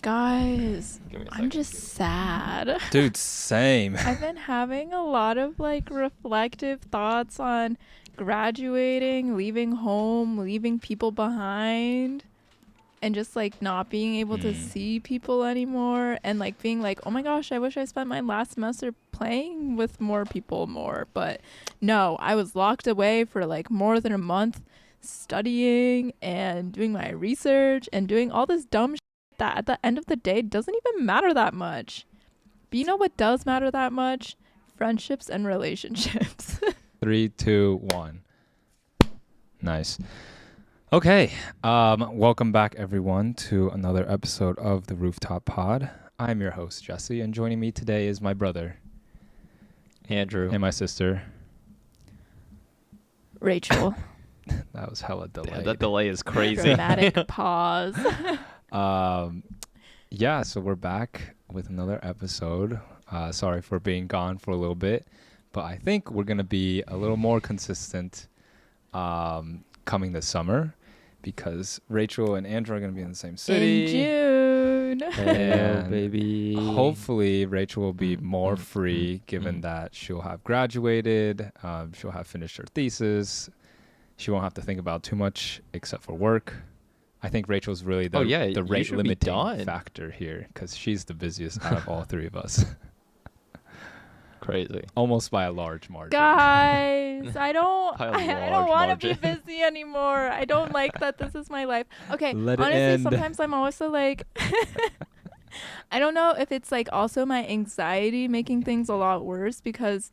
Guys, Give me a I'm second. just sad. Dude, same. I've been having a lot of like reflective thoughts on graduating, leaving home, leaving people behind, and just like not being able to see people anymore, and like being like, oh my gosh, I wish I spent my last semester playing with more people more. But no, I was locked away for like more than a month studying and doing my research and doing all this dumb that at the end of the day doesn't even matter that much. But you know what does matter that much? Friendships and relationships. 3, 2, 1. Nice. Okay. Welcome back, everyone, to another episode of the Rooftop Pod. I'm your host, Jesse, and joining me today is my brother, Andrew, and my sister, Rachel. That was hella delayed. Yeah, that delay is crazy. Dramatic pause. Yeah, so we're back with another episode. Sorry for being gone for a little bit, but I think we're going to be a little more consistent coming this summer because Rachel and Andrew are going to be in the same city. In June. And baby. hopefully Rachel will be more free given that she'll have graduated, she'll have finished her thesis. She won't have to think about too much except for work. I think Rachel's really the rate limiting factor here because she's the busiest out of all three of us. Crazy. Almost by a large margin. Guys, I don't want to be margin. busy anymore. I don't like that this is my life. Okay, Let it honestly, end. sometimes I'm also like, I don't know if it's like also my anxiety making things a lot worse because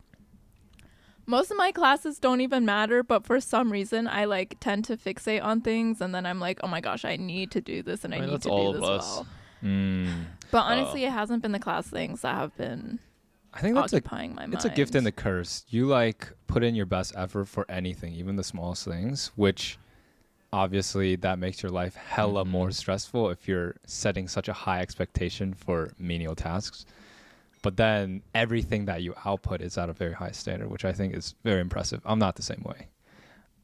most of my classes don't even matter, but for some reason I like tend to fixate on things and then I'm like, oh my gosh, I need to do this and I need that's to all do of this us. well. But honestly, it hasn't been the class things that have been I think that's occupying my mind. it's a gift and a curse. You like put in your best effort for anything, even the smallest things, which obviously that makes your life hella more stressful if you're setting such a high expectation for menial tasks. But then everything that you output is at a very high standard, which I think is very impressive. I'm not the same way.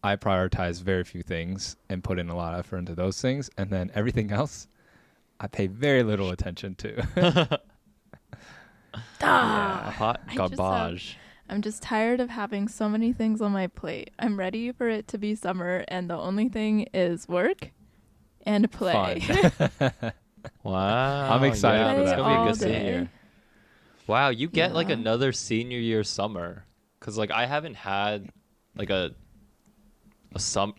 I prioritize very few things and put in a lot of effort into those things. And then everything else, I pay very little attention to. Hot I just garbage. I'm just tired of having so many things on my plate. I'm ready for it to be summer, and the only thing is work and play. Wow. I'm excited for Play that. It's going to be a all good day. senior. Wow, you get like Yeah. another senior year summer. Because like I haven't had like a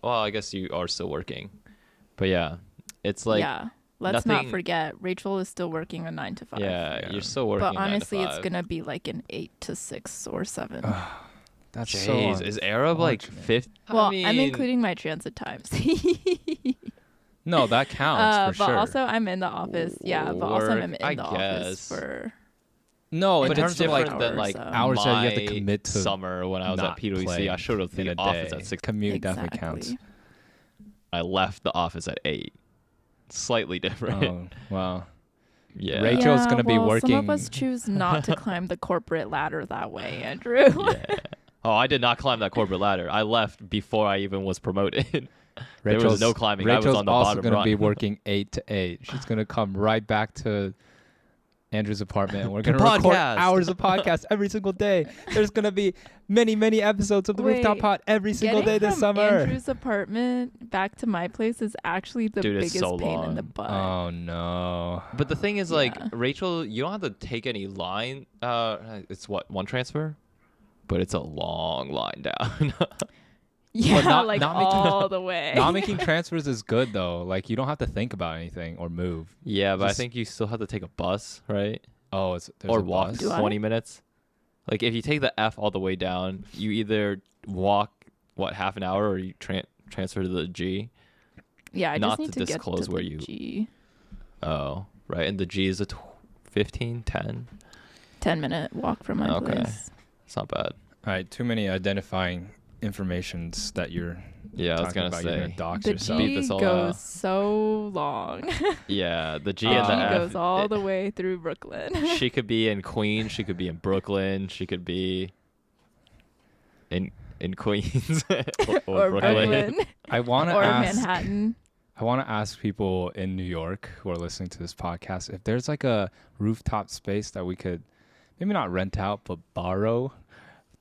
well, I guess you are still working. But yeah, it's like yeah. Let's not nothing- forget, Rachel is still working a 9 to 5. yeah, you're still working. But honestly, a 9 to it's 5. gonna be like an 8 to 6 or 7. That's Jeez, so is Arab like unfortunate. 50? Well, I mean, I'm including my transit times. No, that counts for but sure. also I'm in the office. Yeah, but also I'm in I the office guess. for. No, in but it's terms of like different than like hours that you have to my commit to summer when I was at not PwC. I playing showed up to in the a office day. at 6. Commute definitely counts. I left the office at 8. Slightly different. Oh, wow. Yeah. Rachel's gonna be Some of working- us choose not to climb the corporate ladder that way, Andrew. Yeah. Oh, I did not climb that corporate ladder. I left before I even was promoted. There was no climbing. Rachel's I was on the also bottom going to rung. be working 8 to 8. She's going to come right back to Andrew's apartment, and we're going to record Podcast. hours of podcasts every single day. There's going to be many, many episodes of the Rooftop Wait, Pod every single day Getting this from summer. Andrew's apartment back to my place is actually the Dude, it's biggest so pain in the long. butt. Oh, no. But the thing is, like, Yeah. Rachel, you don't have to take any line. It's what, one transfer? But it's a long line down. Yeah, not- like not making- all the way. Not making transfers is good, though. Like, you don't have to think about anything or move. Yeah, but Just- I think you still have to take a bus, right? Oh, there's Or a walk bus? Do I? 20 minutes. Like, if you take the F all the way down, you either walk, half an hour, or you transfer to the G. Yeah, I not just need to to get disclose to where the you- G. Oh, right. And the G is a 15, 10. 10-minute walk from my Okay. place. It's not bad. All right, too many identifying informations that you're Yeah, I was talking going to about. You're say. gonna dox The yourself. Beat G this all goes out. so long. Yeah, the G The and G the F. goes all the way through Brooklyn. She could be in Queens. She could be in Brooklyn. She could be in Queens or or Brooklyn. Brooklyn. I want to or ask. Manhattan. I want to ask people in New York who are listening to this podcast if there's like a rooftop space that we could maybe not rent out but borrow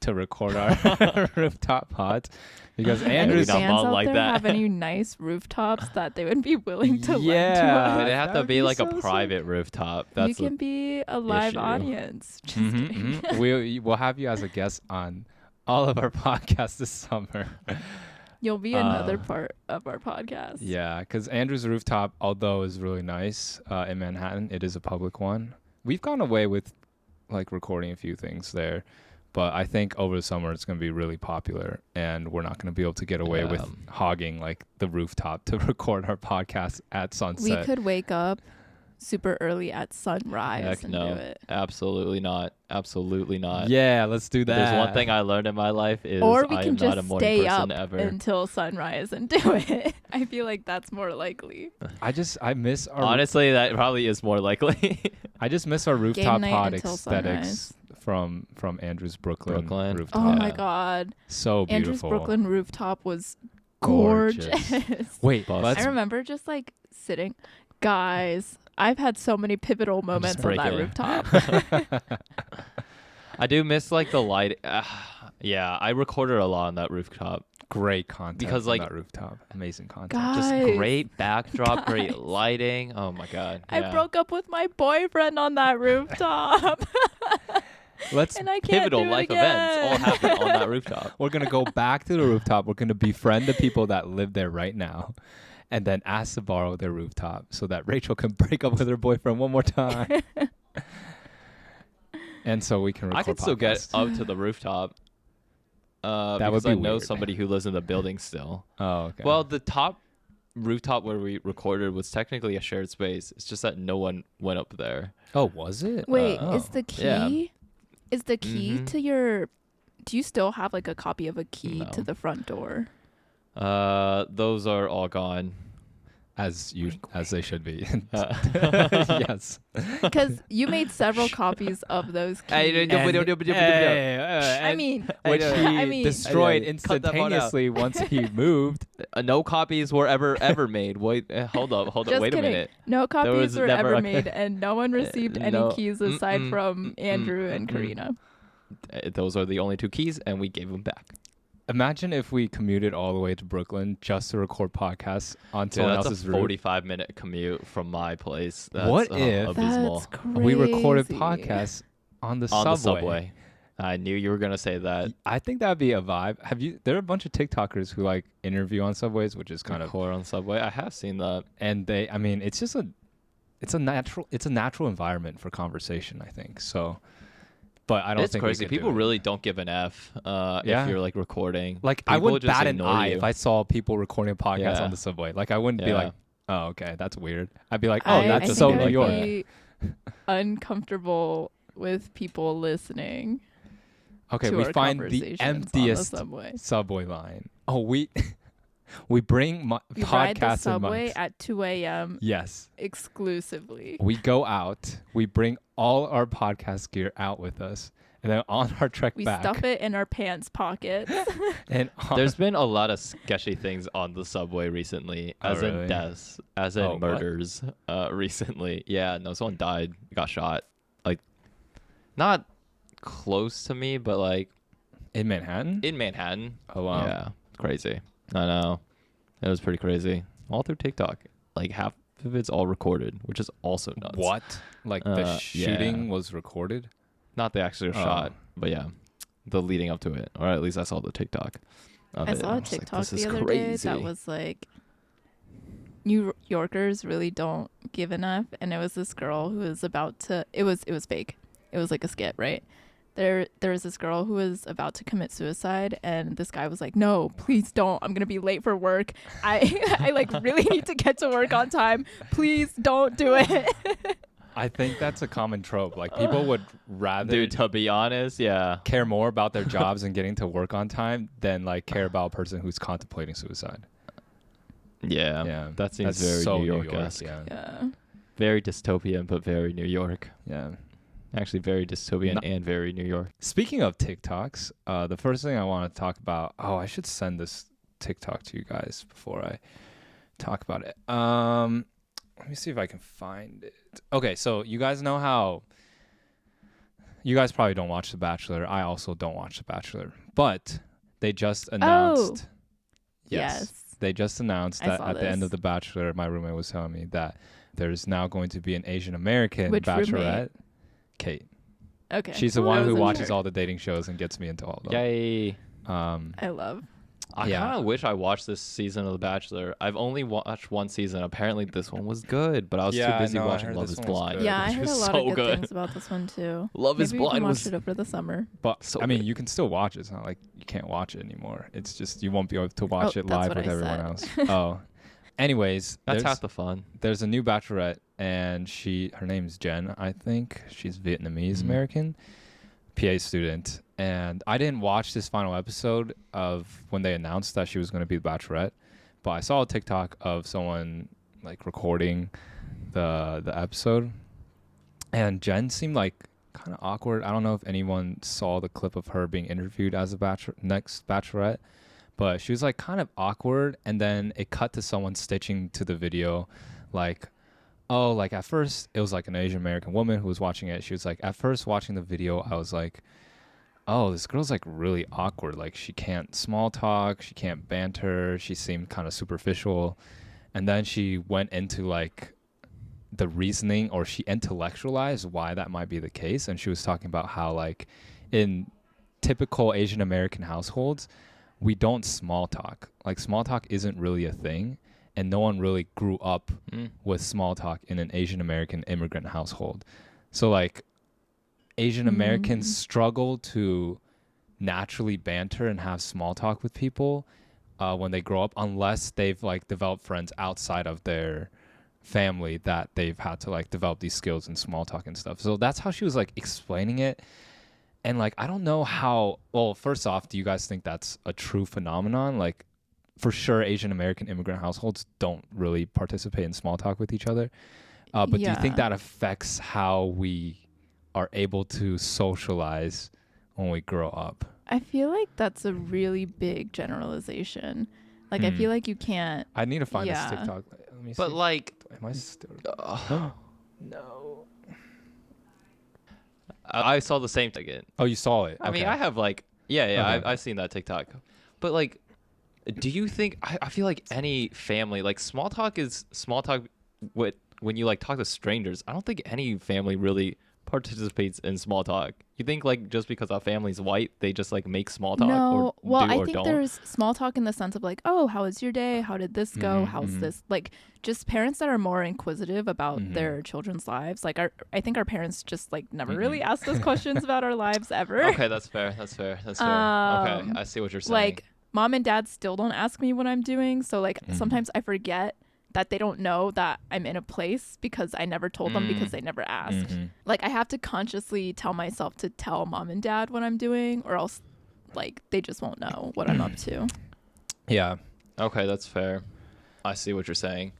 to record our rooftop pods, because Any Andrew's not fans mom out like there that. have any nice rooftops that they would be willing to lend to Yeah. us? It'd have that to would be be like so a sick. private rooftop. You That's can be a live issue. audience. Just Mhm, kidding. mhm. We'll have you as a guest on all of our podcasts this summer. You'll be another part of our podcast. Yeah, because Andrew's rooftop, although is really nice in Manhattan, it is a public one. We've gone away with like recording a few things there, but I think over the summer it's going to be really popular, and we're not going to be able to get away with hogging like the rooftop to record our podcast at sunset. We could wake up super early at sunrise heck and no. do it. Absolutely not. Absolutely not. Yeah, let's do that. There's one thing I learned in my life is Or we I can am not a just morning stay person up ever. until sunrise and do it. I feel like that's more likely. I miss our Honestly, that probably is more likely. I just miss our rooftop night pod until aesthetics from Andrew's Brooklyn rooftop. Oh my Yeah. God. So beautiful. Andrew's Brooklyn rooftop was Gorgeous. gorgeous. Wait, Bust. let's I remember just like sitting. Guys, I've had so many pivotal moments on break that it. rooftop. I do miss like the light. Yeah, I recorded a lot on that rooftop. great content Because, from like- that rooftop. Amazing content. Guys, Just great backdrop, great Guys. lighting. Oh my God. I yeah. broke up with my boyfriend on that rooftop. Let's and I can't Pivotal do it life again. events all happen on that rooftop. We're gonna go back to the rooftop. We're gonna befriend the people that live there right now, and then ask to borrow their rooftop so that Rachel can break up with her boyfriend one more time. And so we can record I could still get podcasts. up to the rooftop. That Because would be I know weird. somebody who lives in the building still. Oh, okay. Well, the top rooftop where we recorded was technically a shared space. It's just that no one went up there. oh, was it? Wait, Oh. is the key? Yeah. Is the key Mhm. to your? Do you still have like a copy of a key to No. the front door? Those are all gone. as they should be. Uh, Yes. Because you made several copies of those keys. Hey, And- I mean, which he I mean- destroyed Cut that one out. instantaneously once he moved. No copies were ever made. Wait, hold up. just Wait kidding. a minute. No copies was were never ever a- made, and no one received any no. keys aside Mm-mm. from Andrew and Mm-mm. Karina. Those are the only two keys, and we gave them back. Imagine if we commuted all the way to Brooklyn just to record podcasts on Dude, someone that's else's a roof. 45-minute commute from my place. That's, What if- abysmal. That's crazy. We recorded podcasts on the On subway. the subway? I knew you were gonna say that. I think that'd be a vibe. There are a bunch of TikTokers who like interview on subways, which is kind of, Record on subway. I have seen that. and it's just it's a natural environment for conversation, I think. So, but I don't It's think crazy. we could do People it. really don't give an F Yeah. if you're like recording. Like, I People would just bat an ignore eye you. if I saw people recording a podcast Yeah. on the subway. Like, I wouldn't be Yeah. like, oh, okay, that's weird. I'd be like, oh, I that's think so I New would York. be uncomfortable with people listening. Okay, to we our find the conversations on the emptiest subway. subway line. Oh, we bring We ride the podcasts and subway mics. at 2 a.m. Yes, exclusively. we go out. We bring all our podcast gear out with us, and then on our trek We back, stuff it in our pants pockets. and There's been a lot of sketchy things on the subway recently, Oh, as really? in deaths, as in Oh, what? murders. Recently, yeah, no, someone died, got shot, like not close to me, but like in Manhattan. in Manhattan. Oh wow. Yeah, crazy. I know, it was pretty crazy. All through TikTok, like half of it's all recorded, which is also nuts. What? Like the Yeah. shooting was recorded? Not the actual Oh. shot, but yeah, the leading up to it, or at least I saw the TikTok. Of I it, saw a and was like, TikTok this is the other crazy. day that was like, New Yorkers really don't give enough, and it was this girl who was about to. It was fake. It was like a skit, right? There was this girl who was about to commit suicide, and this guy was like, "No, please don't. I'm gonna be late for work. I like really need to get to work on time. Please don't do it." I think that's a common trope. Like, people would rather Dude, to be honest, yeah. care more about their jobs and getting to work on time than like care about a person who's contemplating suicide. Yeah, Yeah, that seems very so New York-esque. Yeah, Yeah. Very dystopian, but very New York. yeah. Actually, very dystopian No- and very New York. Speaking of TikToks, the first thing I want to talk about. Oh, I should send this TikTok to you guys before I talk about it. Let me see if I can find it. Okay, so you guys know how you guys probably don't watch The Bachelor. I also don't watch The Bachelor, but they just announced. Yes. They just announced I that saw at the end of this. The Bachelor, my roommate was telling me that there's now going to be an Asian American Which Bachelorette. roommate? Kate. Okay. She's the I one who wasn't watches sure. all the dating shows and gets me into all of them. Yay. I love. I Yeah. kind of wish I watched this season of The Bachelor. I've only watched one season. Apparently, this one was good, but I was Yeah, too busy no, I watching heard Love this is one was Blind. good. Yeah, I which heard was a lot so of good good. things about this one too. Love is Maybe we can Blind watch was it over the summer. But so I mean, good. you can still watch it. It's not like you can't watch it anymore. It's just you won't be able to watch Oh, it that's live what with I everyone said. else. Oh. Anyways, That's there's, half the fun. there's a new Bachelorette, and her name's Jen, I think. She's Vietnamese American, PA student. And I didn't watch this final episode of when they announced that she was going to be the Bachelorette, but I saw a TikTok of someone like recording the episode, and Jen seemed like kind of awkward. I don't know if anyone saw the clip of her being interviewed as a next Bachelorette, but she was like kind of awkward, and then it cut to someone stitching to the video like, oh, like at first it was like an Asian American woman who was watching it. She was like, at first watching the video, I was like, oh, this girl's like really awkward. Like she can't small talk, she can't banter, she seemed kind of superficial. And then she went into like the reasoning, or she intellectualized why that might be the case. And she was talking about how like in typical Asian American households, we don't small talk. Like small talk isn't really a thing, and no one really grew up with small talk in an Asian American immigrant household. So like Asian Americans struggle to naturally banter and have small talk with people when they grow up, unless they've like developed friends outside of their family that they've had to like develop these skills in small talk and stuff. So that's how she was like explaining it. And like, I don't know how, well, first off, do you guys think that's a true phenomenon? Like for sure, Asian American immigrant households don't really participate in small talk with each other. But do you think that affects how we are able to socialize when we grow up? I feel like that's a really big generalization. Like I feel like you can't. I need to find Yeah. this TikTok. Let me see. But like, Am I still? No. I saw the same thing again. Oh, you saw it. I mean, Okay. I have like, yeah, Okay. I've seen that TikTok. But like, do you think, I feel like any family, like small talk is small talk with, when you like talk to strangers, I don't think any family really participates in small talk. You think like just because a family's white, they just like make small talk No, or well, do I or think don't? there's small talk in the sense of like, oh, how was your day? How did this go? How's this? Like, just parents that are more inquisitive about their children's lives. Like, I think our parents just like never really asked us questions about our lives ever. Okay, that's fair. That's fair. Okay, I see what you're saying. Like, mom and dad still don't ask me what I'm doing. So like, sometimes I forget that they don't know that I'm in a place because I never told them because they never asked. Like, I have to consciously tell myself to tell mom and dad what I'm doing, or else like they just won't know what I'm up to. Yeah. Okay, that's fair. I see what you're saying.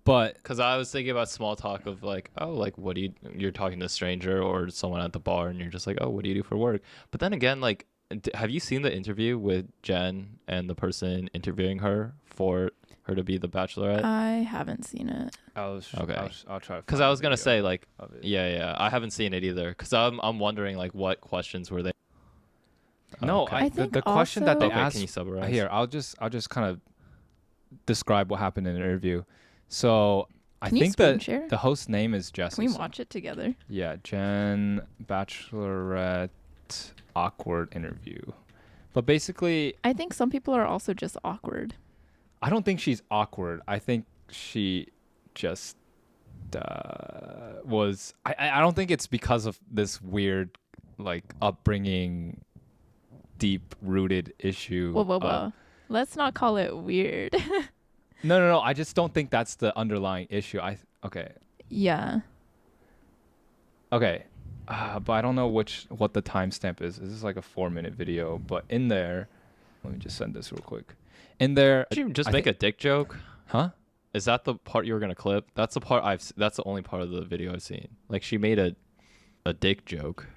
But Because I was thinking about small talk of like, oh, like what do you're talking to a stranger or someone at the bar and you're just like, oh, what do you do for work? But then again, like, have you seen the interview with Jen and the person interviewing her for her to be the Bachelorette? I haven't seen it. I'll try. Because I was gonna say like, of it. yeah, I haven't seen it either. Because I'm wondering like what questions were they? No, Okay. I the think question that they also- Okay, asked can you summarize? here, I'll just kind of describe what happened in the interview. So I Can you think screen that share? the host name is Jessica. Can we watch it together? Yeah, Jen Bachelorette awkward interview. But basically, I think some people are also just awkward. I don't think she's awkward. I think she just was. I don't think it's because of this weird, like, upbringing, deep rooted issue. Whoa. Let's not call it weird. No. I just don't think that's the underlying issue. Okay. Yeah. Okay. But I don't know what the timestamp is. This is like a 4-minute video, but in there, let me just send this real quick. In there, Did you just make a dick joke? huh? Is that the part you were gonna clip? That's the part That's the only part of the video I've seen. Like she made a dick joke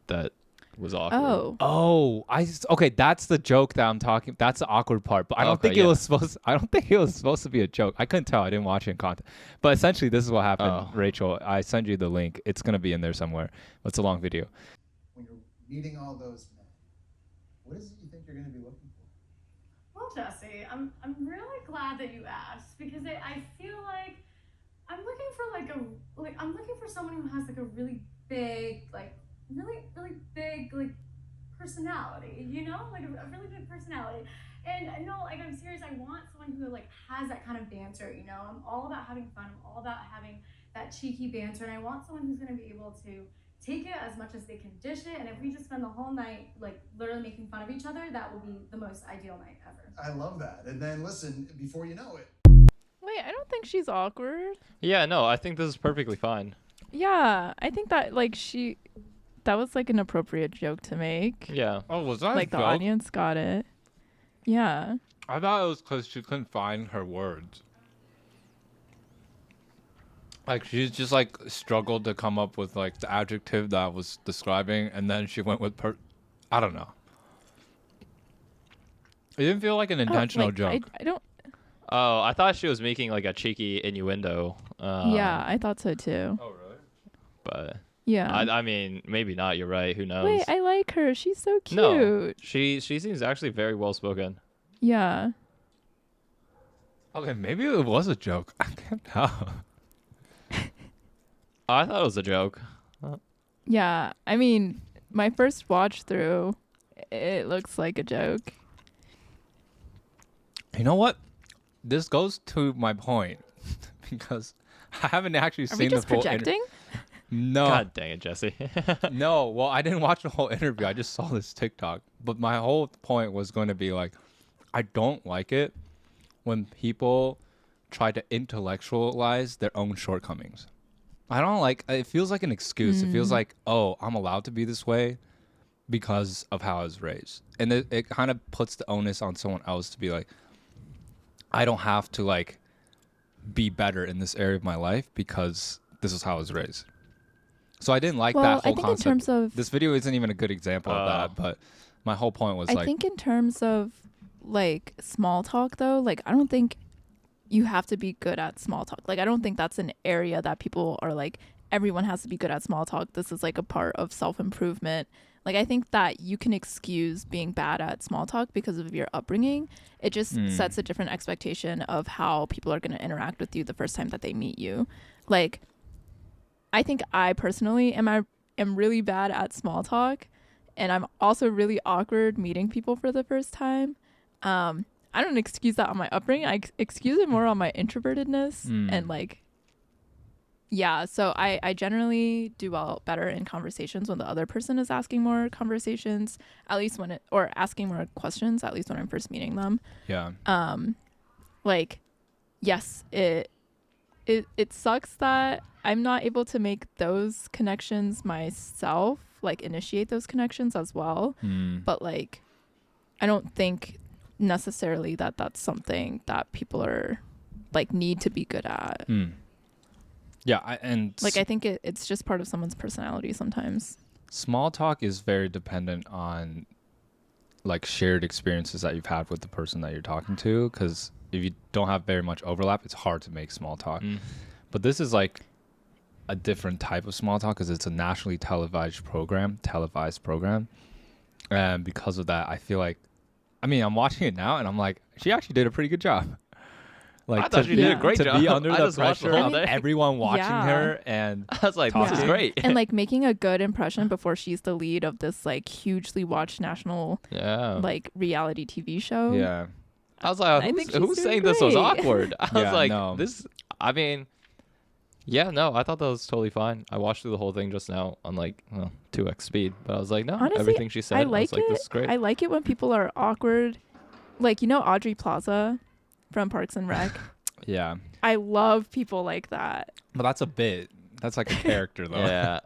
that was awkward. Okay, that's the joke that I'm talking. That's the awkward part, but I don't Okay, think it was supposed. I don't think it was supposed to be a joke. I couldn't tell. I didn't watch it in content. But essentially, this is what happened, Oh. Rachel. I sent you the link. It's gonna be in there somewhere. It's a long video. When you're meeting all those men, what is it you think you're going to be looking for? Well, Jesse, I'm really glad that you asked because I feel like I'm looking for I'm looking for someone who has like a really big really big personality, you know, like a really big personality. And no, like I'm serious. I want someone who like has that kind of banter, you know. I'm all about having fun. I'm all about having that cheeky banter, and I want someone who's going to be able to take it as much as they can dish it. And if we just spend the whole night like literally making fun of each other, that will be the most ideal night ever. I love that. And then listen, before you know it. Wait, I don't think she's awkward. Yeah, no, I think this is perfectly fine. Yeah, I think that that was like an appropriate joke to make. Yeah. Oh, was that Like the audience got it. Yeah. I thought it was because she couldn't find her words. Like she's just like struggled to come up with like the adjective that I was describing, and then she went with I don't know. It didn't feel like an intentional joke. I don't. Oh, I thought she was making like a cheeky innuendo. Yeah, I thought so too. Oh really? But Yeah. I mean, maybe not. You're right. Who knows? Wait, I like her. She's so cute. No, she seems actually very well spoken. Yeah. Okay, maybe it was a joke. I can't tell. I thought it was a joke. Yeah. I mean, my first watch through, it looks like a joke. You know what? This goes to my point because I haven't actually Are we seen the just full projecting? No. God dang it, Jesse. No, well, I didn't watch the whole interview. I just saw this TikTok. But my whole point was going to be like, I don't like it when people try to intellectualize their own shortcomings. I don't like it. Feels like an excuse. It feels like, oh, I'm allowed to be this way because of how I was raised. And it kind of puts the onus on someone else to be like, I don't have to like be better in this area of my life because this is how I was raised. So I didn't like that whole I think concept. in terms of This video isn't even a good example of that, but my whole point was I like, think in terms of like small talk though, like I don't think you have to be good at small talk. Like I don't think that's an area that people are like everyone has to be good at small talk. This is like a part of self-improvement. Like I think that you can excuse being bad at small talk because of your upbringing. It just sets a different expectation of how people are going to interact with you the first time that they meet you. Like I think I personally am really bad at small talk, and I'm also really awkward meeting people for the first time. I don't excuse that on my upbringing. I excuse it more on my introvertedness and like, yeah. So I generally do better in conversations when the other person is asking more conversations, at least or asking more questions, at least when I'm first meeting them. yeah. Like, yes, it sucks that I'm not able to make those connections myself, like initiate those connections as well. But like, I don't think necessarily that that's something that people are like need to be good at. Yeah, I think it's just part of someone's personality sometimes. small talk is very dependent on like shared experiences that you've had with the person that you're talking to, because if you don't have very much overlap, it's hard to make small talk. But this is like a different type of small talk because it's a nationally televised program, and because of that I feel like, I mean, I'm watching it now and I'm like, she actually did a pretty good job. Like I thought she did a great job. To be under I the just watched the pressure whole of thing. everyone watching Yeah. her, and I was like, this is talking. great. And like making a good impression before she's the lead of this like hugely watched national Yeah. like reality TV show. yeah. I was like, I think she's who's doing saying this was great. awkward? I was Yeah, like, no. I mean, yeah, no, I thought that was totally fine. I watched through the whole thing just now on like 2x speed, but I was like, no, Honestly, everything she said, I I like was like, it. this is great. I like it when people are awkward. Like, you know, Audrey Plaza from Parks and Rec. Yeah. I love people like that. But that's a bit. That's like a character though. Yeah.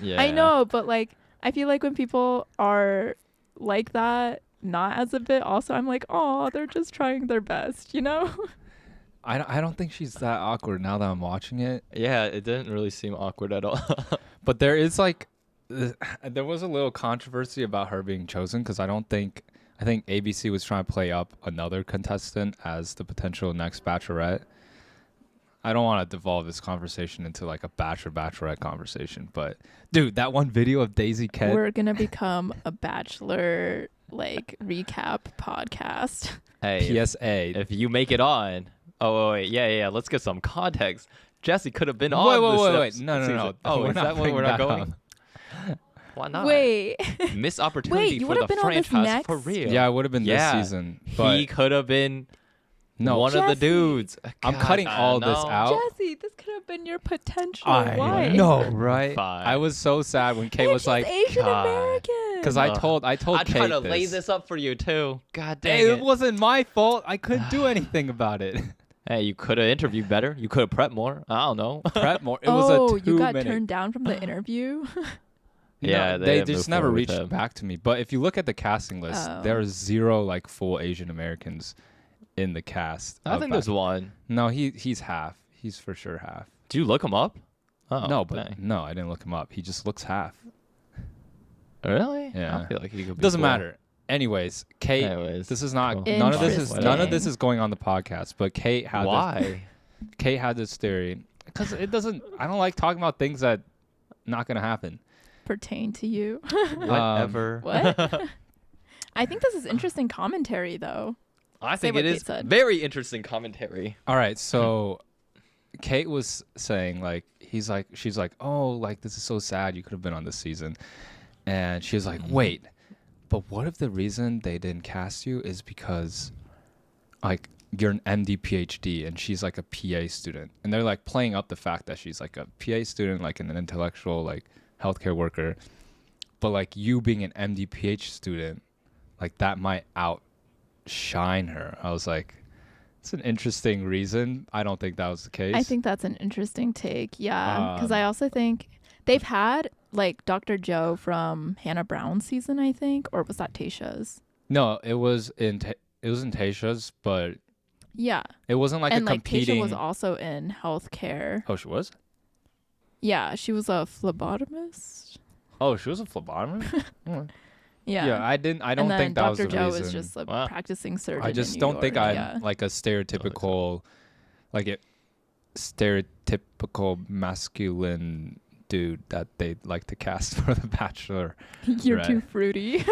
Yeah. I know, but like, I feel like when people are like that, not as a bit, also, I'm like, oh, they're just trying their best, you know? I don't think she's that awkward now that I'm watching it. Yeah, it didn't really seem awkward at all. But there is like there was a little controversy about her being chosen because I think ABC was trying to play up another contestant as the potential next Bachelorette. I don't want to devolve this conversation into like a Bachelorette conversation, but dude, that one video of Daisy Kent. We're gonna become a Bachelor like recap podcast. Hey, PSA. if you make it on. Oh wait, yeah. Let's get some context. Jesse could have been on. Wait. No. Oh, is that where we're not going? Up. Why not? Wait. Missed opportunity you for would the have been on this franchise next? for real. Yeah, it would have been this season. But He could have been no, one of the Jesse. dudes. I'm cutting all this out. Jesse, this could have been your potential I wife. know, right? Fine. I was so sad when Kate And was she's like, Asian God. American. because I told I'm Kate trying to lay this up for you too. God dang Hey, it. it wasn't my fault. I couldn't do anything about it. Hey, you could have interviewed better. You could have prepped more. I don't know. Prep more. It was a 2-minute. you got turned down from the interview. Yeah, they didn't just move never forward with reached him. back to me. But if you look at the casting list, Oh. there are 0 like full Asian Americans in the cast. I of think there's Bachelor. one. No, he's half. He's for sure half. Do you look him up? Oh, no, but dang. no, I didn't look him up. He just looks half. Really? Yeah. I feel like he could be Doesn't cool. matter. Anyways, Kate. Anyways, This is not cool. none of this Interesting. is going on the podcast. But Kate had Why? Kate had this theory because it doesn't. I don't like talking about things that not gonna happen. Pertain to you. Whatever. What? I think this is interesting commentary, though. I Say think what it Kate is said. very interesting commentary. All right, so Kate was saying like she's like, oh, like this is so sad. You could have been on this season, and she was like, wait, but what if the reason they didn't cast you is because like you're an MD PhD and she's like a PA student, and they're like playing up the fact that she's like a PA student, like an intellectual like healthcare worker, but like you being an MD PhD student, like that might outshine her. I was like, it's an interesting reason. I don't think that was the case. I think that's an interesting take. Yeah. Because I Um, also think they've had like Dr. Joe from Hannah Brown's season, I think. Or was that Tayshia's? no, it was in Tayshia's, but Yeah. it wasn't like and a like competing. Tayshia was also in healthcare. Oh, she was. Yeah. She was a phlebotomist. Oh, she was a phlebotomist. Oh. Yeah. I didn't. I don't and then think that was Dr. the Joe reason. was just a Wow. practicing surgeon. I in just New don't think York. I'm Yeah. like a stereotypical, like a stereotypical masculine dude that they'd like to cast for The Bachelor. You're Right. too fruity.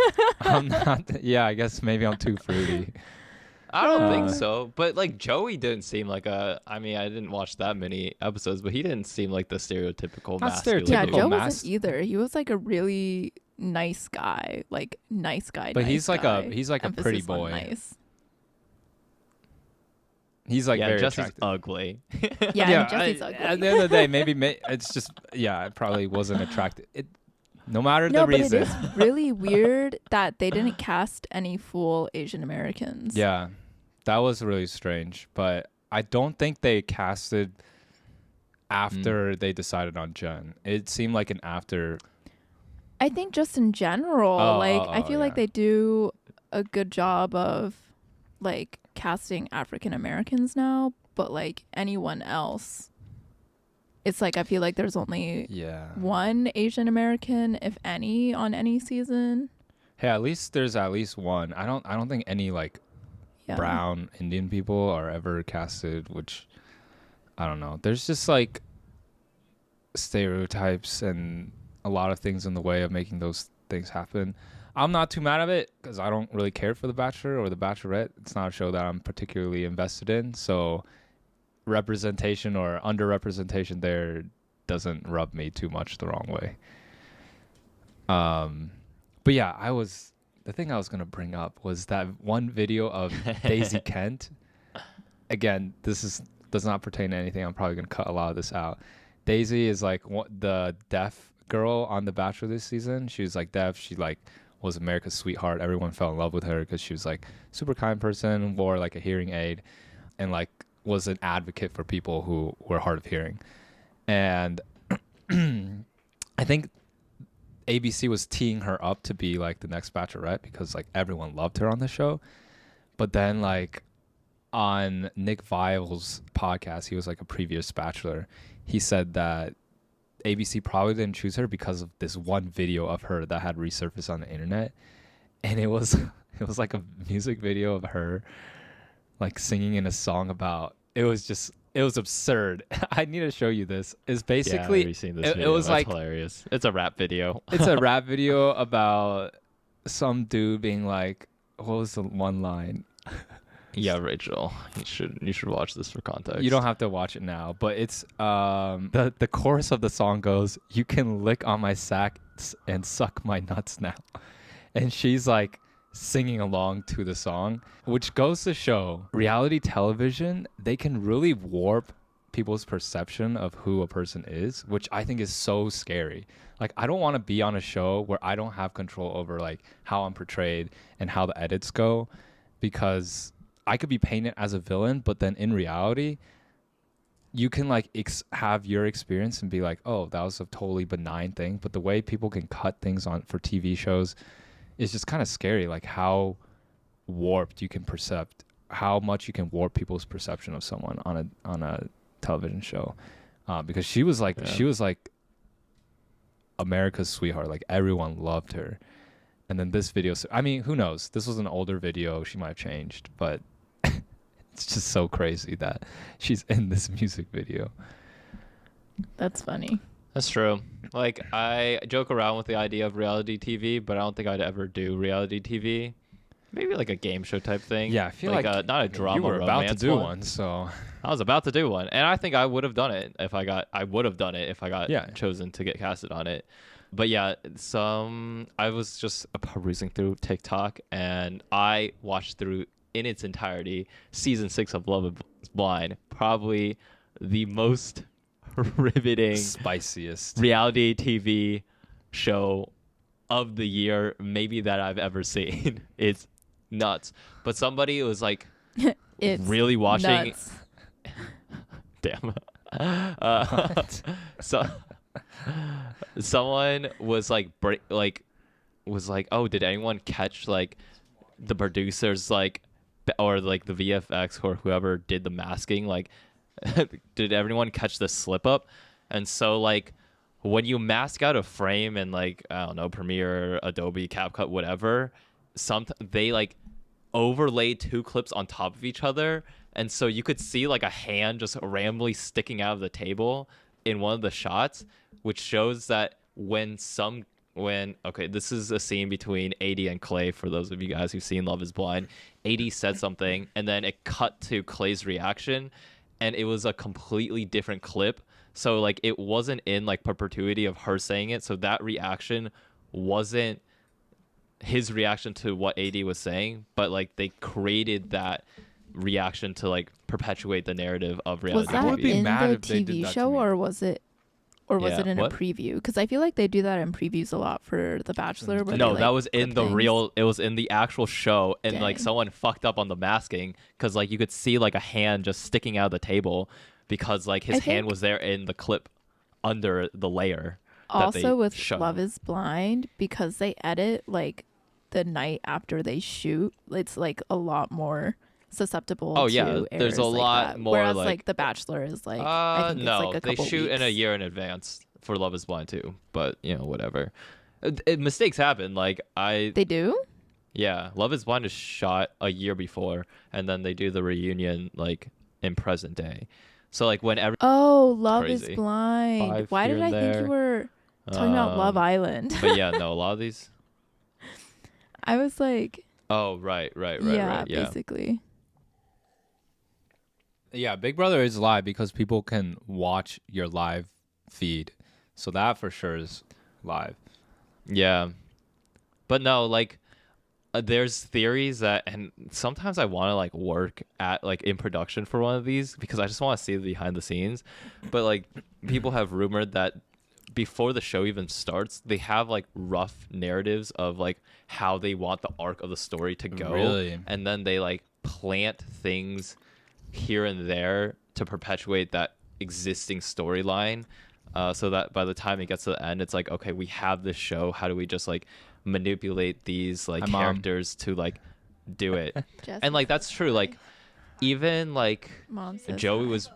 I'm not. Yeah, I guess maybe I'm too fruity. I don't think Uh, so. But like Joey didn't seem like a. I mean, I didn't watch that many episodes, but he didn't seem like the stereotypical Not masculine. Yeah, Typical Joe mas- wasn't either. He was like a really nice guy, like nice guy. But nice he's like guy. a pretty Emphasis on boy. Nice. He's like yeah, very Jesse's attractive. ugly. Yeah, Jesse's ugly. At the end of the day, maybe it's just it probably wasn't attractive. No matter No, the but reason. it is really weird that they didn't cast any full Asian Americans. Yeah, that was really strange. But I don't think they casted after they decided on Jen. It seemed like an after. I think just in general, I feel like yeah. they do a good job of like casting African Americans now, but like anyone else, it's like I feel like there's only Yeah. one Asian American, if any, on any season. Hey, at least there's at least one. I don't think any like Yeah. brown Indian people are ever casted, which I don't know. There's just like stereotypes and a lot of things in the way of making those things happen. I'm not too mad of it because I don't really care for The Bachelor or The Bachelorette. It's not a show that I'm particularly invested in. So representation or underrepresentation there doesn't rub me too much the wrong way. But yeah, the thing I was gonna bring up was that one video of Daisy Kent. Again, does not pertain to anything. I'm probably gonna cut a lot of this out. Daisy is like the deaf girl on The Bachelor this season. She was like deaf. She like was America's sweetheart. Everyone fell in love with her because she was like super kind person, wore like a hearing aid, and like was an advocate for people who were hard of hearing. And I think ABC was teeing her up to be like the next Bachelorette because like everyone loved her on the show. But then like on Nick Vile's podcast, he was like a previous Bachelor. He said that ABC probably didn't choose her because of this one video of her that had resurfaced on the internet, and it was it was like a music video of her like singing in a song about. It was absurd. I need to show you this. It's basically I've already seen this it video. was That's like hilarious. It's a rap video. it's a rap video about some dude being like, what was the one line? Yeah, Rachel, you should watch this for context. You don't have to watch it now, but it's the chorus of the song goes, "You can lick on my sack and suck my nuts now," and she's like singing along to the song, which goes to show reality television, they can really warp people's perception of who a person is, which I think is so scary. Like, I don't want to be on a show where I don't have control over like how I'm portrayed and how the edits go, because I could be painted as a villain, but then in reality, you can like have your experience and be like, oh, that was a totally benign thing. But the way people can cut things on for TV shows is just kind of scary. Like how warped you can percept, how much you can warp people's perception of someone on a television show. Because she was like America's sweetheart. Like everyone loved her. And then this video, I mean, who knows? This was an older video. She might have changed, but it's just so crazy that she's in this music video. That's funny. That's true. Like, I joke around with the idea of reality TV, but I don't think I'd ever do reality TV. Maybe like a game show type thing. Yeah, I feel like not a drama. You were about to do one. one, so I was about to do one, and I think I would have done it if I got. I would have done it if I got chosen to get casted on it. But yeah, I was just perusing through TikTok, and I watched through in its entirety season 6 of Love is Blind, probably the most riveting, spiciest reality TV show of the year, maybe that I've ever seen. It's nuts. But somebody was like, it's really watching. Nuts. Damn. So someone was like, oh, did anyone catch like the producers like, or like the VFX or whoever did the masking, like did everyone catch the slip up? And so like when you mask out a frame in like, I don't know, Premiere, Adobe, CapCut, whatever, they like overlay 2 clips on top of each other, and so you could see like a hand just randomly sticking out of the table in one of the shots, which shows that okay, this is a scene between AD and Clay, for those of you guys who've seen Love is Blind. AD said something, and then it cut to Clay's reaction, and it was a completely different clip. So like it wasn't in like perpetuity of her saying it, so that reaction wasn't his reaction to what AD was saying, but like they created that reaction to like perpetuate the narrative of reality Was that TV. in the TV show, or was it in what? a preview? Because I feel like they do that in previews a lot for The Bachelor. Where No, they, like, that was in put the things. real. It was in the actual show, and like Dang. someone fucked up on the masking because like you could see like a hand just sticking out of the table because like his hand was there in the clip under the layer. Also with showed. Love is Blind, because they edit like the night after they shoot, it's like a lot more susceptible Oh to yeah, errors there's a like lot that. more. Whereas like The Bachelor is like, I think no, it's like a they couple shoot in a weeks. year in advance for Love is Blind too. But you know, whatever. Mistakes happen. Like They do? Yeah, Love is Blind is shot a year before, and then they do the reunion like in present day. So like whenever. Oh, Love is Crazy. Blind. 5 Why here did I and think there. you were talking about Love Island? But yeah, no, a lot of these. I was like, Oh right, yeah, yeah. basically. Yeah, Big Brother is live because people can watch your live feed. So that for sure is live. Yeah. But no, like there's theories that, and sometimes I want to like work at like in production for one of these because I just want to see the behind the scenes. But like people have rumored that before the show even starts, they have like rough narratives of like how they want the arc of the story to go. Really? And then they like plant things here and there to perpetuate that existing storyline, so that by the time it gets to the end, it's like, okay, we have this show. How do we just like manipulate these like characters to like do it? And like that's true. Like even like Mom says Joey hi. was.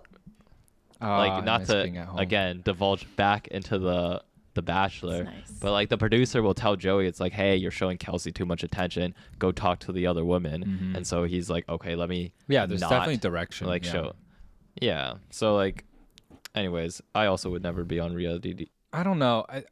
like I not miss to being at home. again divulge back into the Bachelor, Nice. but like the producer will tell Joey, it's like, hey, you're showing Kelsey too much attention. Go talk to the other woman. Mhm. And so he's like, okay, let me. Yeah, there's not, definitely direction. like yeah. show. Yeah. So like, anyways, I also would never be on reality. I don't know. I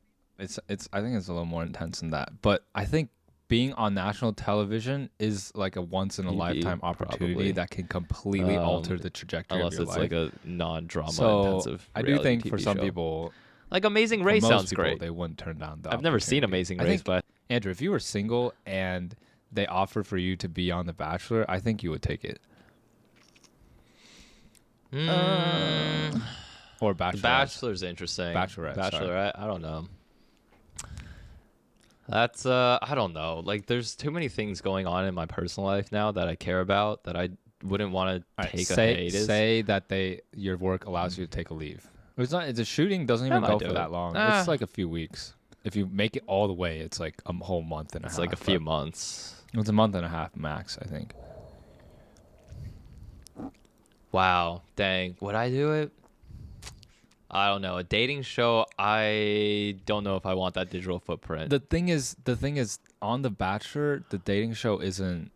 think it's a little more intense than that. But I think being on national television is like a once in a TV, lifetime opportunity probably. that can completely alter the trajectory Unless of your it's life. like a non-drama So intensive. I do reality think for TV some show. people, like Amazing for Race most sounds people, great. they wouldn't turn down the I've never seen opportunity. Amazing I Race, think, but Andrew, if you were single and they offered for you to be on The Bachelor, I think you would take it. Or Bachelor. The Bachelor's interesting. Bachelorette, sorry. Bachelorette. I don't know. That's I don't know. Like, there's too many things going on in my personal life now that I care about that I wouldn't want to take a hiatus. Say that your work allows you to take a leave. It's not. The shooting doesn't even might go do for it. that long. Ah. It's like a few weeks. If you make it all the way, it's like a whole month and a half. It's like a few but months. It's a month and a half max, I think. Wow. Dang. Would I do it? I don't know. A dating show, I don't know if I want that digital footprint. The thing is, on The Bachelor, the dating show isn't.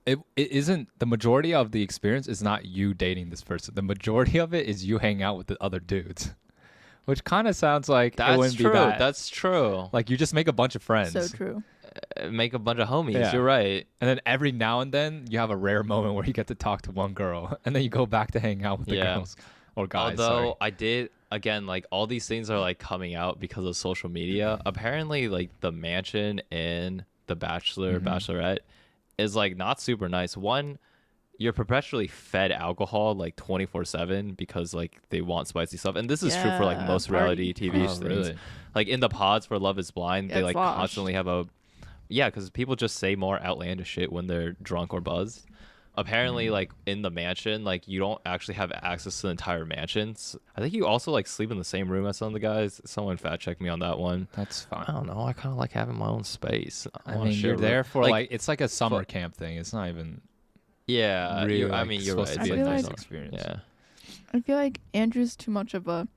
It isn't. The majority of the experience is not you dating this person. The majority of it is you hang out with the other dudes, which kind of sounds like it That's wouldn't true. be that. That's true. Like you just make a bunch of friends. So true. Make a bunch of homies. Yeah. You're right. And then every now and then you have a rare moment where you get to talk to one girl, and then you go back to hang out with the Yeah. girls or guys. Although sorry. I did, again, like all these things are like coming out because of social media. Apparently, like the mansion in The Bachelor, Bachelorette is like not super nice. One, you're perpetually fed alcohol like 24/7 because like they want spicy stuff. And this is true for like Yeah, most party. reality TV Oh, things. really? Like in the pods for Love is Blind, Yeah, they it's like losh. constantly have a. Yeah, because people just say more outlandish shit when they're drunk or buzzed. Apparently, like in the mansion, like you don't actually have access to the entire mansion. I think you also like sleep in the same room as some of the guys. Someone fact checked me on that one. That's fine. I don't know. I kind of like having my own space. I wanna mean, share you're a there room. for like it's like a summer camp thing. It's not even yeah. really. I like, mean, you're supposed right. to I be a feel nice like- experience. Yeah. I feel like Andrew's too much of a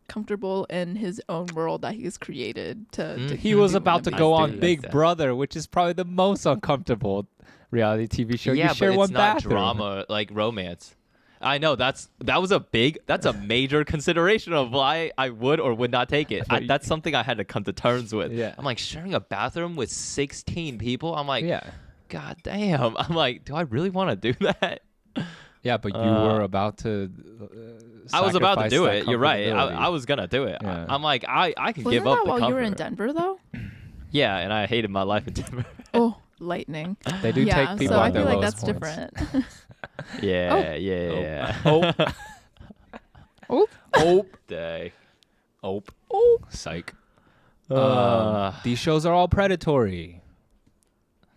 comfortable in his own world that he's created to He was do about to one of go these on things. Big that. Brother, which is probably the most uncomfortable reality TV show. Yeah, You share but one it's not bathroom. drama like romance. I know that's a major consideration of why I would or would not take it. That's something I had to come to terms with. Yeah. I'm like sharing a bathroom with 16 people. I'm like, Yeah, God damn. I'm like, do I really want to do that? yeah, but you were about to. I was about to sacrifice do that it. You're right. comfortability. I was gonna do it. Yeah. I'm like, I can Wasn't give up that the while comfort. you were in Denver though? Yeah, and I hated my life in Denver. Oh, lightning. They do Yeah, take people so at I their feel like lowest that's points. different. yeah. Oh, Oh, oh, Day. oh, oh. psych. Uh, These shows are all predatory.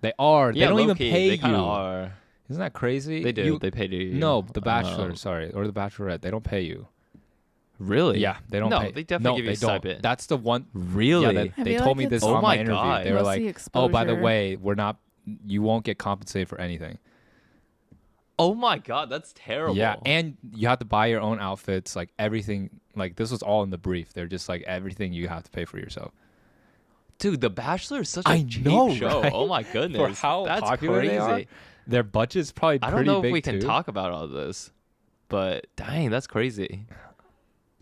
They are. They don't even low-key, pay they you. kind of are. Isn't that crazy? They do. You- They pay you. No, The Bachelor, Um, sorry, or The Bachelorette. They don't pay you. Really? Yeah, they don't No, pay. they definitely give you they a don't. stipend. That's the one. Really? Yeah, they I they feel told like me this it's on my Oh my interview. God. They were like, mostly "Oh, by the exposure. way, you won't get compensated for anything." Oh my God, that's terrible. Yeah, and you have to buy your own outfits, like everything. Like this was all in the brief. They're just like everything you have to pay for yourself. dude, The Bachelor is such a I cheap know, show. right? Oh my goodness, For how that's popular crazy. they are, their budget's probably I pretty don't know if big we can too. talk about all this, but dang, that's crazy.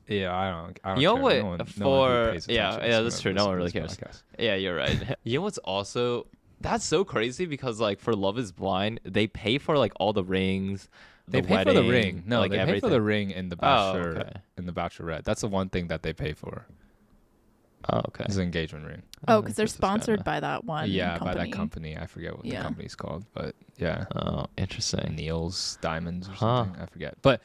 Yeah, I don't You know care. what, No one for- really pays yeah, attention yeah, to that's true. No this- one really this cares. podcast. Yeah, you're right. You know what's also that's so crazy because like for Love Is Blind, they pay for like all the rings. They the pay for the wedding, ring. No, like they everything. pay for the ring in the Oh, Bachelor, okay. in the Bachelorette. That's the one thing that they pay for. Oh, okay. Is an engagement ring. Oh, because they're This is sponsored kinda- by that one. Yeah, company. by that company. I forget what the Yeah. company's called, but yeah, Oh, interesting. Neil's Diamonds or Huh. something. I forget. But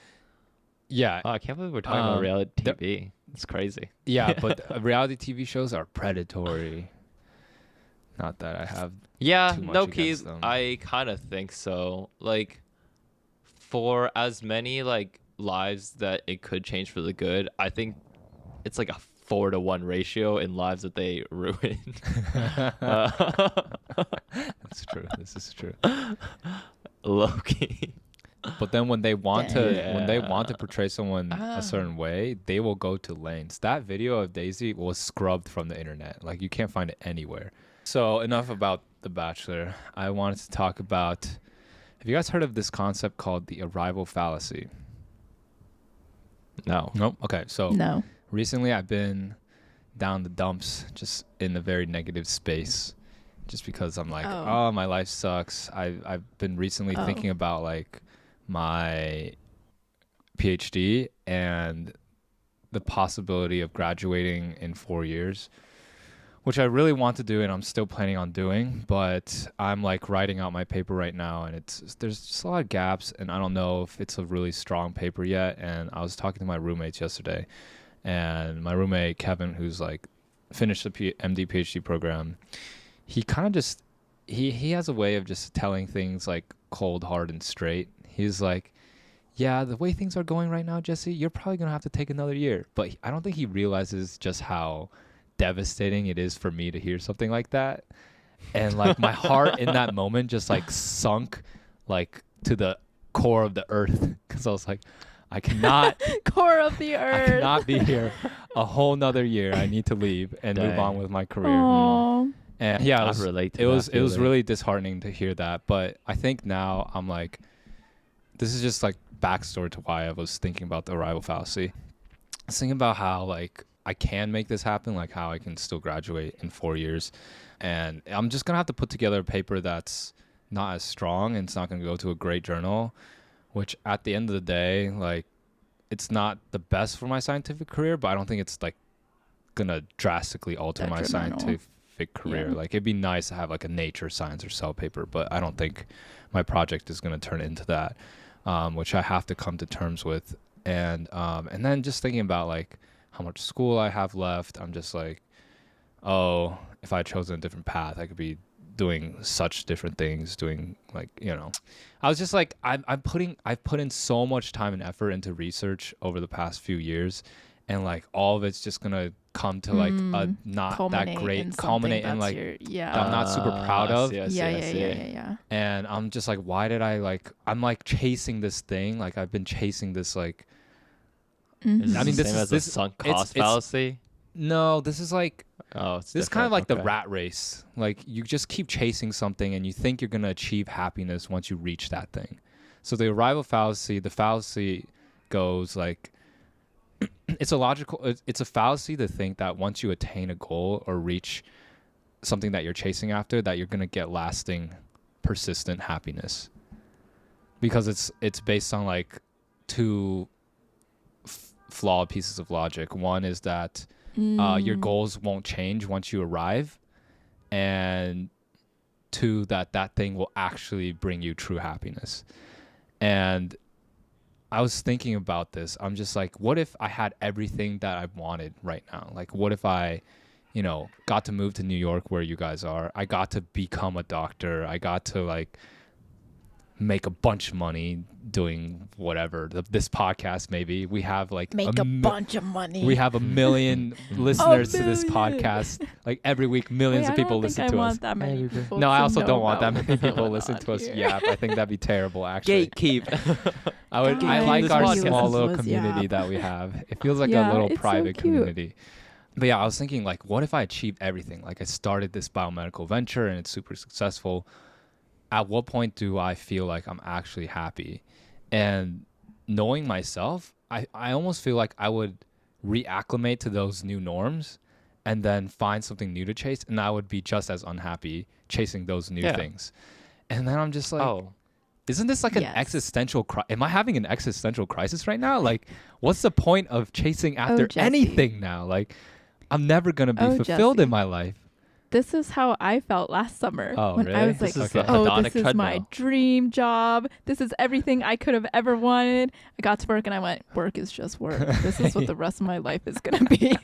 yeah, Oh, I can't believe we're talking about reality the- TV. It's crazy. yeah, but reality TV shows are predatory. Not that I have. Yeah, too much no against keys. them. I kind of think so. Like, for as many like lives that it could change for the good, I think it's like a 4-to-1 ratio in lives that they ruin. That's true. This is true. Low-key. But then when they want to Yeah. portray someone a certain way, they will go to lanes. That video of Daisy was scrubbed from the internet. Like, you can't find it anywhere. So enough about The Bachelor. I wanted to talk about, have you guys heard of this concept called the arrival fallacy? No. Nope. Okay. So No. recently I've been down the dumps, just in a very negative space, just because I'm like, oh, my life sucks. I've been recently thinking about like my PhD and the possibility of graduating in 4 years, which I really want to do and I'm still planning on doing, but I'm like writing out my paper right now and there's just a lot of gaps and I don't know if it's a really strong paper yet. And I was talking to my roommates yesterday, and my roommate Kevin, who's like finished the MD PhD program, he kind of just he has a way of just telling things like cold, hard, and straight. He's like, yeah, the way things are going right now, Jesse, you're probably gonna have to take another year. But I don't think he realizes just how devastating it is for me to hear something like that. And like my heart in that moment just like sunk like to the core of the earth, because I was like, I cannot Core of the I earth. cannot be here a whole nother year. I need to leave and move Dang. on with my career. Aw. And yeah, I it was, relate to it that was feeling. really disheartening to hear that. But I think now I'm like, this is just like backstory to why I was thinking about the arrival fallacy. I was thinking about how like I can make this happen, like how I can still graduate in 4 years. And I'm just going to have to put together a paper that's not as strong and it's not going to go to a great journal, which at the end of the day, like, it's not the best for my scientific career, but I don't think it's like going to drastically alter my Detrimental. scientific career. Yeah. Like, it'd be nice to have like a Nature, Science, or Cell paper, but I don't think my project is going to turn into that, which I have to come to terms with. And then just thinking about like how much school I have left, I'm just like, oh, if I had chosen a different path, I could be doing such different things, doing like, you know, I was just like, I've put in so much time and effort into research over the past few years, and like all of it's just gonna come to like a not that great culminate in like that I'm not super proud of. Yeah. And I'm just like, why did I like, I'm like chasing this thing, like I've been chasing this like, Is I mean, the this same is as this a sunk it's- cost it's- fallacy. no, this is like, Oh, it's this is kind of like different. the Okay. rat race. Like you just keep chasing something and you think you're going to achieve happiness once you reach that thing. So the arrival fallacy, the fallacy goes like, it's a fallacy to think that once you attain a goal or reach something that you're chasing after, that you're going to get lasting, persistent happiness. Because it's based on like two flawed pieces of logic. One is that your goals won't change once you arrive, and two, that thing will actually bring you true happiness. And I was thinking about this. I'm just like, what if I had everything that I wanted right now? Like, what if I, you know, got to move to New York where you guys are? I got to become a doctor. I got to like make a bunch of money doing whatever. This podcast, maybe we have like Make a bunch of money. we have 1 million listeners to this million. podcast. Like every week, millions of people listen to us. I want that many people. No, I to also know don't want that about many what's people going listen on to us. here. Yeah, I think that'd be terrible. Actually, Gatekeep. I Guys, like our this small podcast little was- community yeah. that we have. It feels like Yeah, a little it's so private cute. community. But yeah, I was thinking like, what if I achieved everything? Like I started this biomedical venture and it's super successful. At what point do I feel like I'm actually happy? And knowing myself, I almost feel like I would reacclimate to those new norms and then find something new to chase, and I would be just as unhappy chasing those new things. And then I'm just like, isn't this like an Yes. existential crisis? Am I having an existential crisis right now? Like, what's the point of chasing after Jesse. anything now? Like, I'm never going to be fulfilled Jesse. in my life. This is how I felt last summer Oh, when I really? was like, This is Okay. the oh, hedonic this is my treadmill. dream job. This is everything I could have ever wanted. I got to work and I went, work is just work. This is what the rest of my life is going to be.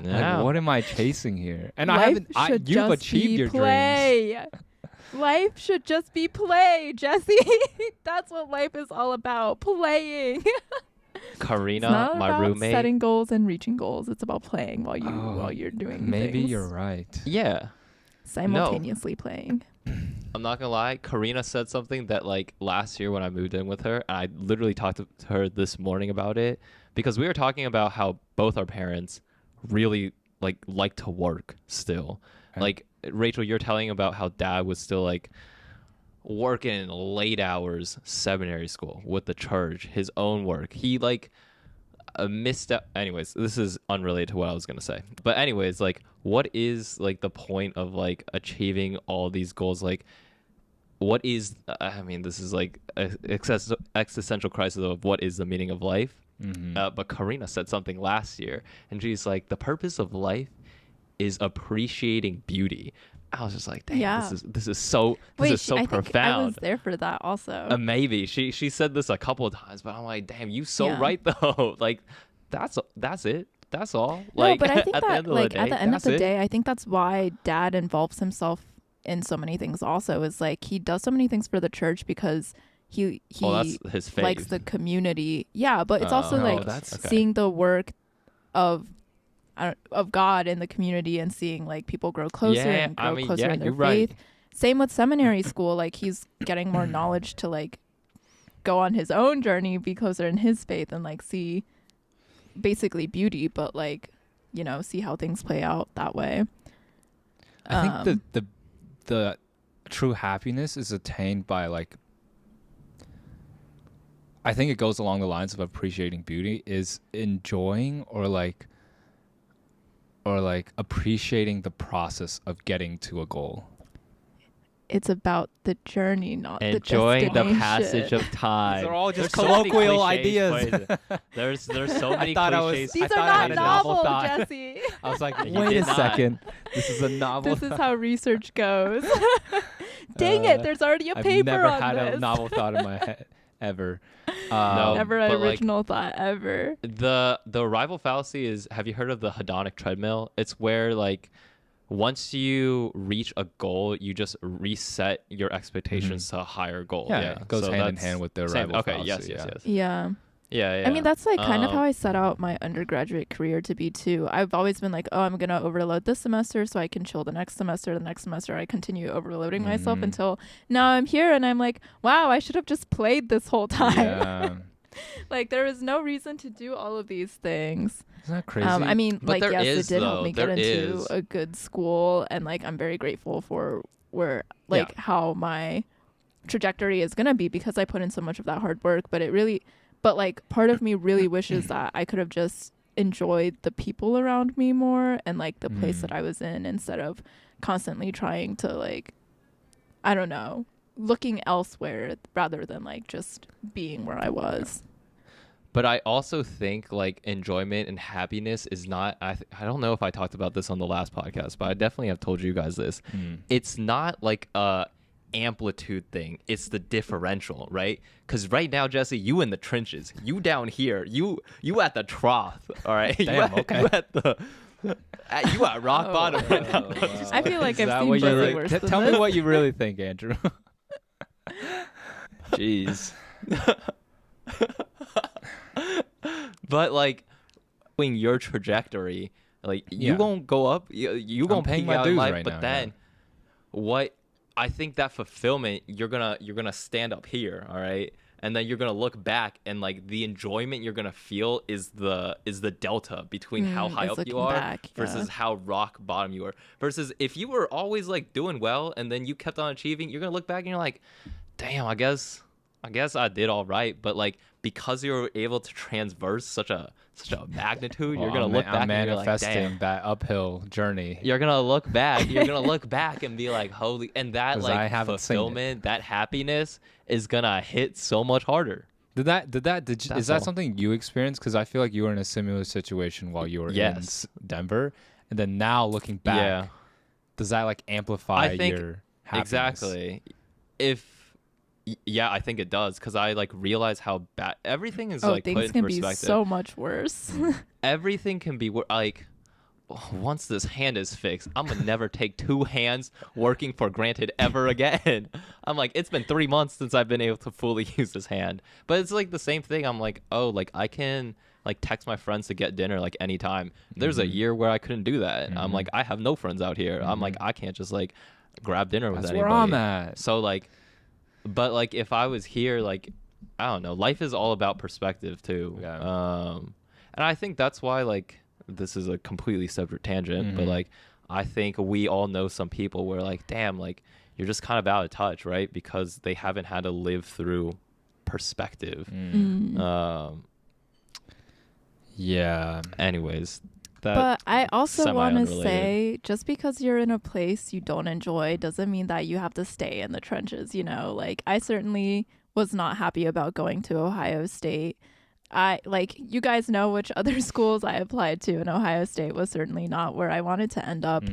Like, what am I chasing here? And Life should you've just achieved be your dreams. play. Life should just be play, Jesse. That's what life is all about, playing. It's Karina, not my about roommate. setting goals and reaching goals. It's about playing while you're doing Maybe things. you're right. Yeah. Simultaneously playing. I'm not gonna lie, Karina said something that like last year when I moved in with her, and I literally talked to her this morning about it because we were talking about how both our parents really like to work still. Okay. Like Rachel, you're telling about how dad was still like working late hours, seminary school with the church, his own work. He like missed out. Anyways, this is unrelated to what I was gonna say. But anyways, like, what is like the point of like achieving all these goals? Like, what is? I mean, this is like a existential crisis of what is the meaning of life. But Karina said something last year, and she's like, the purpose of life is appreciating beauty. I was just like, damn, Yeah. this is so Wait, so I profound. think I was there for that also. Maybe she said this a couple of times, but I'm like, damn, you so Yeah. right though. Like, that's it. That's all. No, Like, but I think at the that end of like the at day, the end of that's the it. day, I think that's why dad involves himself in so many things also, is like he does so many things for the church because he That's his faith. likes the community. Yeah, but it's also Oh, like that's okay. seeing the work of God in the community and seeing like people grow closer Yeah, and grow I mean, closer yeah, in their you're right. faith. Same with seminary school, like he's getting more knowledge to like go on his own journey, be closer in his faith and like see basically beauty, but like, you know, see how things play out that way. I think the true happiness is attained by like, I think it goes along the lines of appreciating beauty, is enjoying or like appreciating the process of getting to a goal. It's about the journey, not Enjoying the the destination. passage of time. These are all just There's so many colloquial cliches ideas. put in. There's so many thought I was- cliches. These I are thought I not had a novel novel, thought. Jesse. I was like, You wait did a not. second. This is a novel. This is how research goes. Dang it, there's already a I've paper never on had this. a novel thought in my head ever. No. Never an but, like, original thought ever. The arrival fallacy is, have you heard of the hedonic treadmill? It's where like once you reach a goal, you just reset your expectations to a higher goal. Yeah, it goes so hand in that's hand with the same. arrival Okay, yes, fallacy, yes, yeah. yes. Yeah. Yeah, yeah. I mean, that's like kind of how Um, I set out my undergraduate career to be too. I've always been like, oh, I'm going to overload this semester so I can chill the next semester. The next semester, I continue overloading myself Mhm. until now I'm here and I'm like, wow, I should have just played this whole time. Yeah. Like, there is no reason to do all of these things. Isn't that crazy? I mean, But like, there yes, is, it did though. help me get There into is. a good school. And like, I'm very grateful for where, like, how my trajectory is going to be because I put in so much of that hard work. But like, part of me really wishes that I could have just enjoyed the people around me more and like the place that I was in instead of constantly trying to like, I don't know, looking elsewhere rather than like just being where I was. But I also think like enjoyment and happiness is not. I don't know if I talked about this on the last podcast, but I definitely have told you guys this. It's not like a amplitude thing. It's the differential, right? Because right now, Jesse, you in the trenches, you down here, you at the trough. All right, Damn, okay. You at the. You at rock Oh. bottom right now. I feel like Is I've that seen what you Jesse really- worse T- than Tell me this. what you really think, Andrew. Jeez. But like, when your trajectory, like you Yeah. won't go up, you gonna paying peak my out in dues life, right but now, then yeah. what? I think that fulfillment, you're gonna stand up here, all right, and then you're gonna look back, and like the enjoyment you're gonna feel is the delta between how high is up you looking are back, versus yeah. how rock bottom you are. Versus if you were always like doing well and then you kept on achieving, you're gonna look back and you're like, damn, I guess I did all right. But like, because you were able to transverse such a magnitude, you're gonna look back I'm and you're like, manifesting damn. that uphill journey. You're gonna look back. You're gonna look back and be like, "Holy!" And that 'Cause I like haven't seen it. fulfillment, that happiness is gonna hit so much harder. Is That's that all. something you experienced? Because I feel like you were in a similar situation while you were in Yes. Denver, and then now looking back, Yeah. does that like amplify I think your happiness? exactly. Yeah, I think it does because I like realize how bad everything is. Oh, Like put things in can be perspective. so much worse. Everything can be like once this hand is fixed, I'm gonna never take 2 hands working for granted ever again. I'm like, it's been 3 months since I've been able to fully use this hand. But it's like the same thing. I'm like, oh, like I can like text my friends to get dinner like anytime. There's a year where I couldn't do that. I'm like, I have no friends out here. I'm like, I can't just like grab dinner with That's anybody. where I'm at. So like, but like if I was here, like I don't know, life is all about perspective too. Yeah. And I think that's why like this is a completely separate tangent, but like I think we all know some people where like, damn, like you're just kind of out of touch, right? Because they haven't had to live through perspective. Yeah. Anyways, that But I also want to semi-unrelated. say, just because you're in a place you don't enjoy doesn't mean that you have to stay in the trenches, you know? Like, I certainly was not happy about going to Ohio State. You guys know which other schools I applied to, and Ohio State was certainly not where I wanted to end up.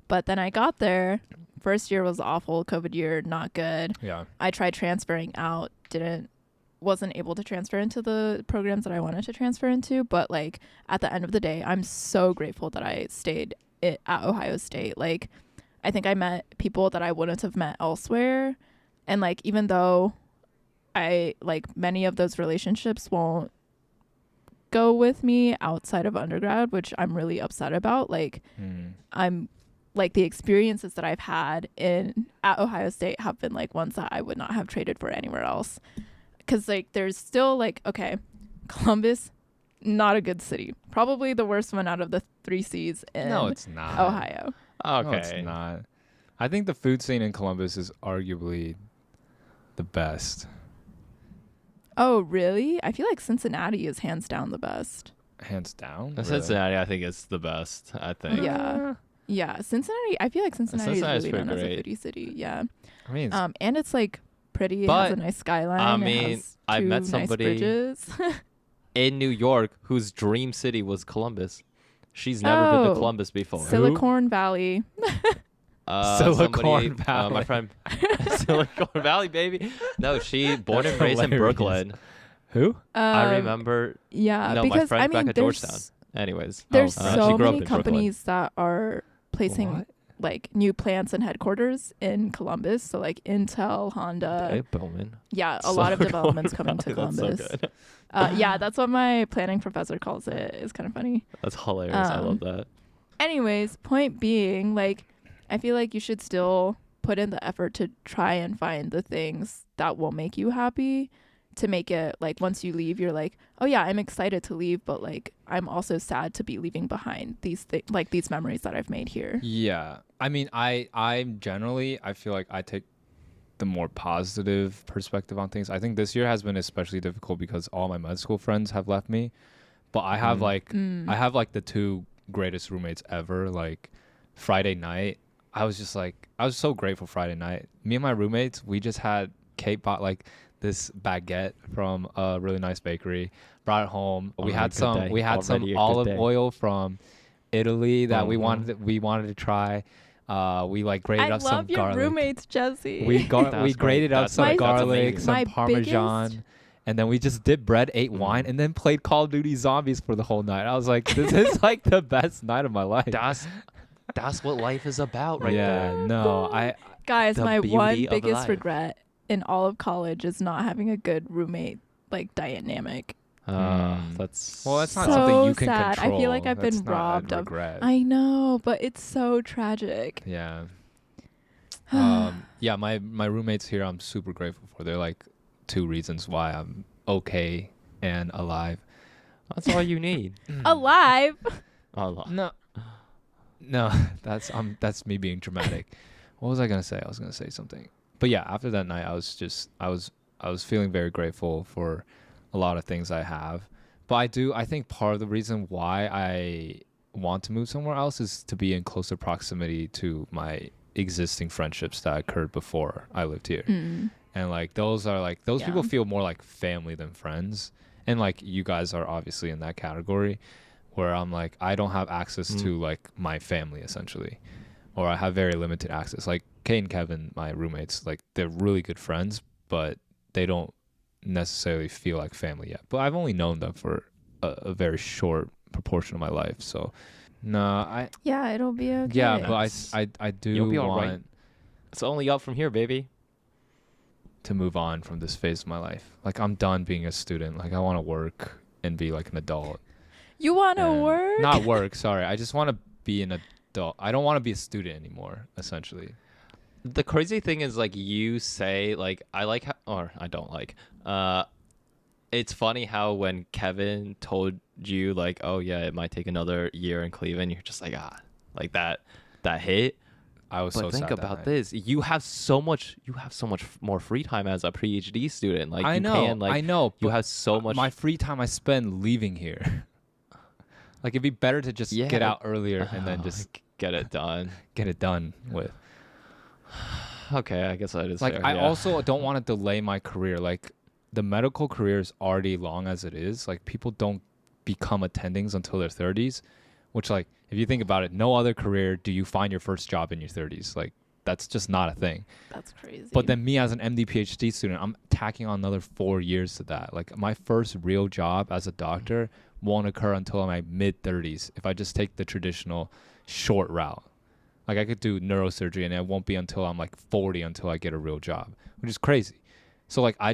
But then I got there. First year was awful. COVID year, not good. Yeah. I tried transferring out, wasn't able to transfer into the programs that I wanted to transfer into. But like at the end of the day, I'm so grateful that I stayed at Ohio State. Like, I think I met people that I wouldn't have met elsewhere. And like, even though many of those relationships won't go with me outside of undergrad, which I'm really upset about. Like, I'm like, the experiences that I've had at Ohio State have been like ones that I would not have traded for anywhere else. Because like there's still like, okay, Columbus, not a good city, probably the worst one out of the 3 C's in No, it's not. Ohio. Okay. No, it's not. I think the food scene in Columbus is arguably the best. Oh, really? I feel like Cincinnati is hands down the best. Hands down. Cincinnati, I think it's the best. I think. Yeah. Yeah. Cincinnati, I feel like Cincinnati Cincinnati's is really known pretty as a great. foodie city. Yeah. I mean, And it's like pretty. It But, has a nice skyline. I it mean, has I 2 met nice somebody- bridges. In New York, whose dream city was Columbus. She's never been to Oh. Columbus before. Silicon Valley. Silicon my Valley. friend, Silicon Valley, baby. No, she born and That's raised in hilarious. Brooklyn. who? I remember. Yeah, No, my because friend I mean, back at Georgetown. Anyways, there's she so grew up many in Brooklyn. companies that are placing What? like new plants and headquarters in Columbus. So like Intel, Honda. Hey, Bowman. Yeah, a lot of Silicon developments coming to Valley, Columbus. That's so good. Yeah, that's what my planning professor calls it. It's kind of funny. That's hilarious. I Um, love that. Anyways, point being, like, I feel like you should still put in the effort to try and find the things that will make you happy, to make it like once you leave, you're like, oh yeah, I'm excited to leave, but like I'm also sad to be leaving behind these these memories that I've made here. Yeah. I mean, I'm generally, I feel like I take the more positive perspective on things. I think this year has been especially difficult because all my med school friends have left me. But I have I have like the 2 greatest roommates ever. Like Friday night, I was so grateful Friday night. Me and my roommates, we just had Kate bought like this baguette from a really nice bakery, brought it home. We had some olive oil from Italy that we wanted to try. We like grated I up some love your garlic. roommates, Jesse. We That's grated great. up That's some amazing. garlic, That's some My Parmesan, biggest- and then we just dipped bread, ate wine, and then played Call of Duty Zombies for the whole night. I was like, this is like the best night of my life. That's what life is about, right yeah, there. no, Guys, The my beauty one of biggest life. regret in all of college is not having a good roommate like dynamic. That's well, that's not So something you can sad. I feel control. like I've been That's not a robbed of- regret. I know, but it's so tragic. Yeah. Yeah, my roommates here, I'm super grateful for. They're like 2 reasons why I'm okay and alive. That's all you need. Alive. No, that's me being dramatic. What was I gonna say? I was gonna say something. But yeah, after that night, I was feeling very grateful for a lot of things I have. But I think part of the reason why I want to move somewhere else is to be in closer proximity to my existing friendships that occurred before I lived here. And like those people feel more like family than friends. And like you guys are obviously in that category where I'm like, I don't have access to like my family essentially, or I have very limited access. Like Kate and Kevin, my roommates, like they're really good friends, but they don't necessarily feel like family yet. But I've only known them for a very short proportion of my life. So No, Yeah, it'll be okay. yeah, but That's- I do You'll be all want right. It's only up from here, baby. to move on from this phase of my life. Like, I'm done being a student. Like, I want to work and be like an adult. You want to And- work? Not work, sorry. I just want to be an adult. I don't want to be a student anymore, essentially. The crazy thing is, like, you say, like, I like how, or I don't like. It's funny how when Kevin told you, like, oh yeah, it might take another year in Cleveland, you're just like, like that hit. I was But so think sad that about night. this: you have so much more free time as a PhD student. Like, I you know, can, like, I know. you but have so much. My free time I spend leaving here. Like, it'd be better to just Yeah, get out earlier and then just get it done. get it done with. Okay, I guess that is Like, fair, I yeah. also don't want to delay my career. Like, the medical career is already long as it is. Like, people don't become attendings until their 30s, which, like, if you think about it, no other career do you find your first job in your 30s. Like, that's just not a thing. That's crazy. But then me as an MD PhD student, I'm tacking on another 4 years to that. Like, my first real job as a doctor won't occur until my mid 30s if I just take the traditional short route. Like, I could do neurosurgery and it won't be until I'm like 40 until I get a real job, which is crazy. So, like, I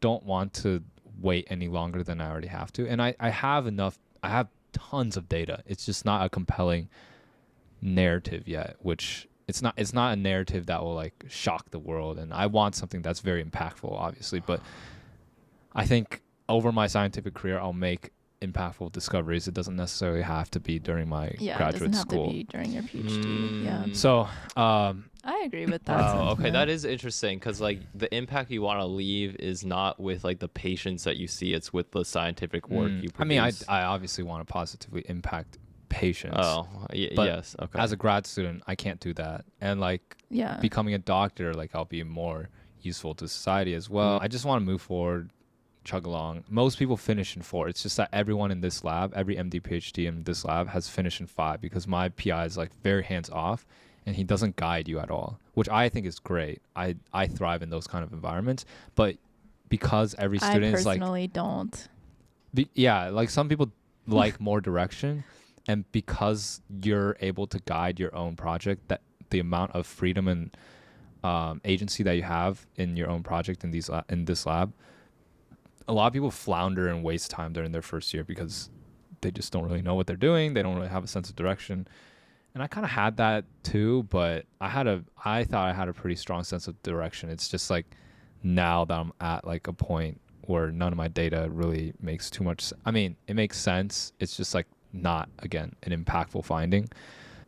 don't want to wait any longer than I already have to. And I have tons of data. It's just not a compelling narrative yet, which it's not a narrative that will, like, shock the world. And I want something that's very impactful, obviously. But I think over my scientific career, I'll make impactful discoveries. It doesn't necessarily have to be during my yeah, it graduate doesn't have school. to be during your PhD. Yeah, So, I agree with that. Oh, okay, sentiment. that is interesting because, like, the impact you want to leave is not with, like, the patients that you see; it's with the scientific work you produce. I mean, I obviously want to positively impact patients. Oh, But yes. Okay. As a grad student, I can't do that. And, like, Yeah. becoming a doctor, like, I'll be more useful to society as well. I just want to move forward, chug along. Most people finish in 4. It's just that everyone in this lab, every MD PhD in this lab has finished in 5 because my PI is, like, very hands off and he doesn't guide you at all, which I think is great. I thrive in those kind of environments, but because every I student is, like, personally don't. yeah, like, some people like more direction, and because you're able to guide your own project, that the amount of freedom and agency that you have in your own project in this lab, a lot of people flounder and waste time during their first year because they just don't really know what they're doing. They don't really have a sense of direction. And I kind of had that too, but I thought I had a pretty strong sense of direction. It's just, like, now that I'm at, like, a point where none of my data really makes too much I mean, it makes sense. It's just, like, not, again, an impactful finding.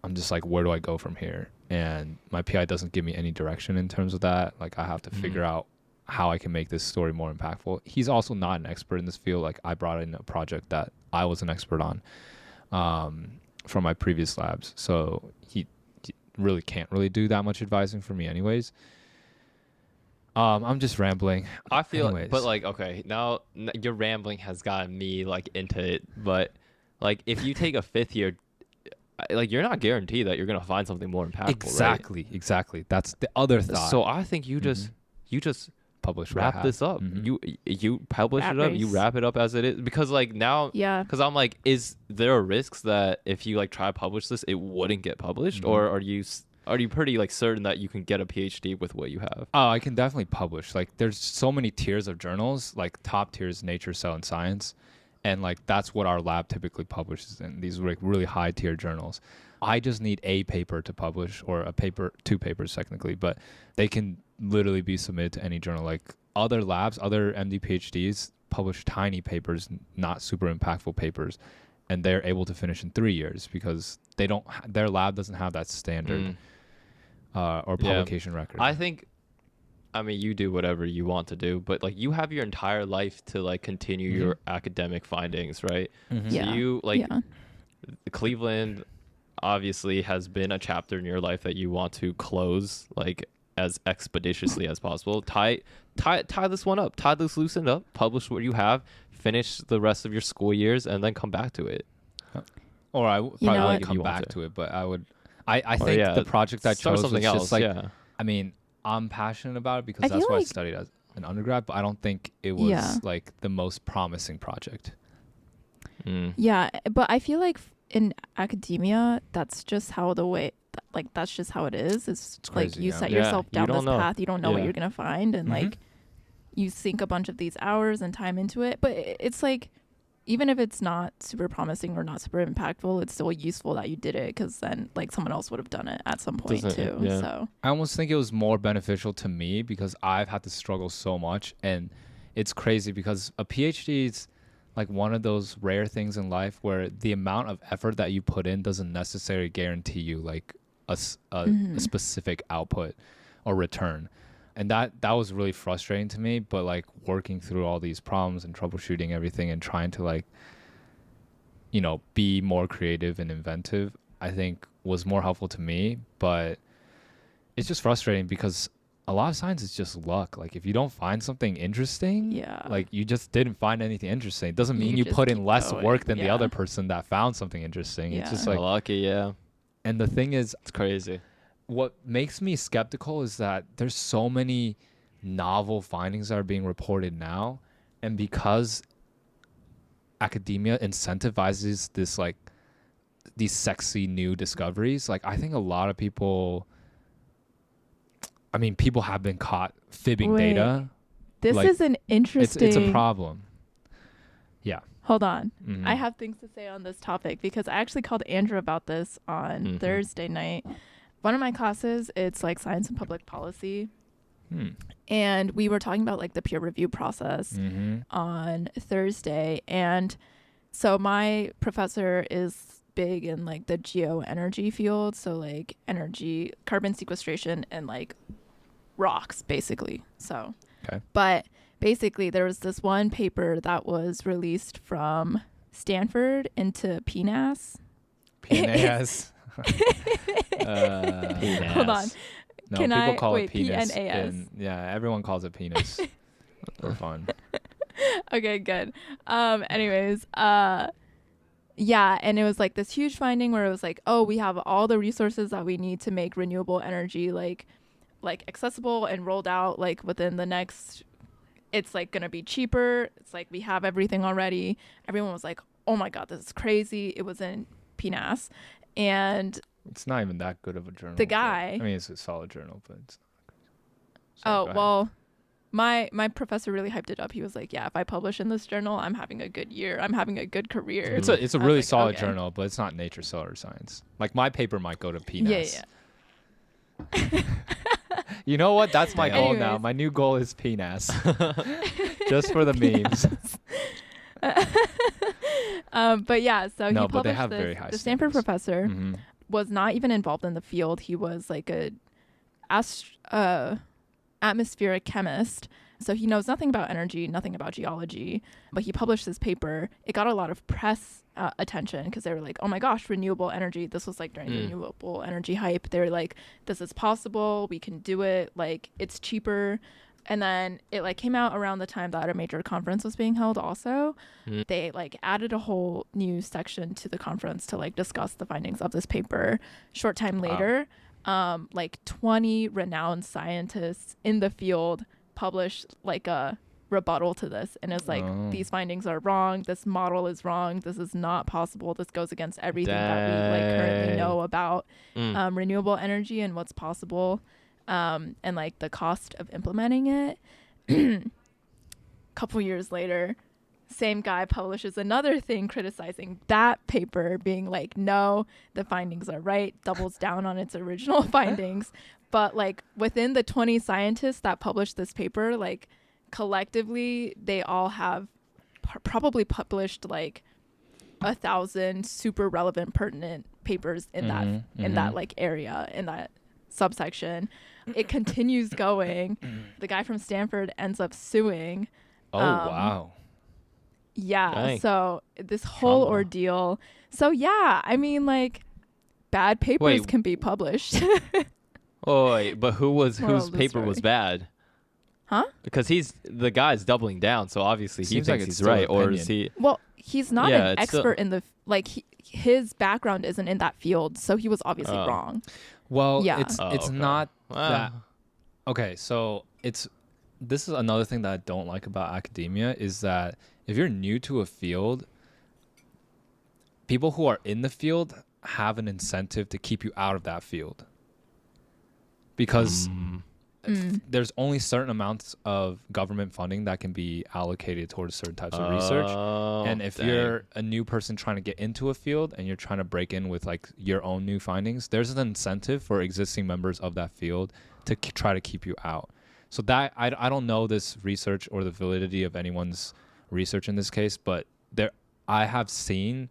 I'm just like, where do I go from here? And my PI doesn't give me any direction in terms of that. Like, I have to figure out how I can make this story more impactful. He's also not an expert in this field. Like, I brought in a project that I was an expert on from my previous labs. So he really can't really do that much advising for me anyways. I'm just rambling. I feel, Anyways. but, like, okay, now your rambling has gotten me, like, into it. But, like, if you take a 5th year, like, you're not guaranteed that you're gonna find something more impactful. Right? Exactly. That's the other thought. So I think you just Publish what I wrap have. this up. You publish Rat it up. You race. wrap it up as it is, because, like, now, Yeah. because I'm like, is there risks that if you, like, try to publish this, it wouldn't get published, or are you pretty, like, certain that you can get a PhD with what you have? Oh, I can definitely publish. Like, there's so many tiers of journals. Like, top tier is Nature, Cell, and Science, and, like, that's what our lab typically publishes in. These, like, really high tier journals. I just need a paper to publish, or a paper, 2 papers technically, but they can literally be submitted to any journal. Like, other labs, other MD PhDs publish tiny papers, not super impactful papers, and they're able to finish in 3 years because their lab doesn't have that standard or publication record. I think, I mean, you do whatever you want to do, but, like, you have your entire life to, like, continue your academic findings, right? Yeah. So you, like, Yeah. Cleveland obviously has been a chapter in your life that you want to close, like, as expeditiously as possible. Tie this one up, tie this loose end up, publish what you have, finish the rest of your school years, and then come back to it. Or I probably know wouldn't what? come If you want back to. to it, but I think yeah, the project I start chose something was else. just, like, yeah. I mean, I'm passionate about it because I that's feel what I like- studied as an undergrad, but I don't think it was Yeah. like the most promising project. Yeah, but I feel like in academia, that's just how that's just how it is. It's like crazy, you yeah. set Yeah, yourself you down don't this know. path, you don't know what Yeah. you're gonna find, and Mhm. like you sink a bunch of these hours and time into it. But it's like, even if it's not super promising or not super impactful, it's still useful that you did it, because then like someone else would have done it at some point Doesn't it? too. Yeah. So I almost think it was more beneficial to me because I've had to struggle so much, and it's crazy because a PhD is like one of those rare things in life where the amount of effort that you put in doesn't necessarily guarantee you like a specific output or return. And that was really frustrating to me, but like working through all these problems and troubleshooting everything and trying to like, you know, be more creative and inventive, I think was more helpful to me. But it's just frustrating because a lot of science is just luck. Like if you don't find something interesting, yeah, like you just didn't find anything interesting. It doesn't mean You you just put in keep less going. work than the Yeah. other person that found something interesting. It's Yeah. just like, Lucky, yeah. and the thing is, It's crazy. what makes me skeptical is that there's so many novel findings that are being reported now, and because academia incentivizes this like these sexy new discoveries, like I think a lot of people, I mean, people have been caught fibbing Wait, data. this like, is an interesting. It's a problem. Yeah. Hold on. Mhm. I have things to say on this topic because I actually called Andrew about this on Mhm. Thursday night. One of my classes, it's like science and public policy. Hmm. And we were talking about like the peer review process Mm-hmm. on Thursday. And so my professor is big in like the geoenergy field. So like energy, carbon sequestration, and like rocks basically. So, Okay. but basically there was this one paper that was released from Stanford into PNAS. PNAS. Hold on. No, Can people I- call wait, it penis. PNAS. Yeah, everyone calls it penis for fun. Okay, good. Anyways, yeah, and it was like this huge finding where it was like, oh, we have all the resources that we need to make renewable energy like accessible and rolled out like within the next, it's like gonna be cheaper. It's like we have everything already. Everyone was like, oh my god, this is crazy. It was in PNAS. And It's not even that good of a journal. The but- guy- I mean, it's a solid journal, but it's not crazy. Sorry, oh go ahead. well, my professor really hyped it up. He was like, yeah, if I publish in this journal, I'm having a good year. I'm having a good career. It's a I was really like, solid okay. journal, but it's not Nature, Cell, or Science. Like my paper might go to PNAS. Yeah. You know what? That's my goal now. Anyways. My new goal is PNAS. Just for the memes. But yeah, so No, he but they published have this. very high The Stanford standards. professor Mhm. was not even involved in the field. He was like a atmospheric chemist. So he knows nothing about energy, nothing about geology. But he published this paper. It got a lot of press attention because they were like, oh my gosh, renewable energy. This was like during the renewable energy hype. They were like, this is possible. We can do it. Like, it's cheaper. And then it like came out around the time that a major conference was being held also. They like added a whole new section to the conference to like discuss the findings of this paper. Short time later, like 20 renowned scientists in the field published like a rebuttal to this, and it's like, these findings are wrong, this model is wrong, this is not possible, this goes against everything that we like currently Dang. know about renewable energy and what's possible, and like the cost of implementing it. Couple years later, same guy publishes another thing criticizing that paper, being like, no, the findings are right, doubles down on its original findings. But like within the 20 scientists that published this paper, like collectively, they all have probably published like 1,000 super relevant, pertinent papers in that like area, in that subsection. It continues going. The guy from Stanford ends up suing. Oh, wow. Yeah. Dang. So this whole Trauma. ordeal. So yeah, I mean, like, bad papers Wait. can be published. Oh, wait, but Moral whose of the paper was story. bad? Huh? Because the guy's doubling down, so obviously he Seems like thinks it's he's still right, or is opinion. he? Well, he's not Yeah, an it's still- expert in the like. His background isn't in that field, so he was obviously Oh. wrong. Well, Yeah. it's Oh, it's okay. not Wow. that. Okay, so this is another thing that I don't like about academia is that if you're new to a field, people who are in the field have an incentive to keep you out of that field, because there's only certain amounts of government funding that can be allocated towards certain types of research. And if you're a new person trying to get into a field and you're trying to break in with like your own new findings, there's an incentive for existing members of that field to try to keep you out. So that I don't know this research or the validity of anyone's research in this case, but I have seen,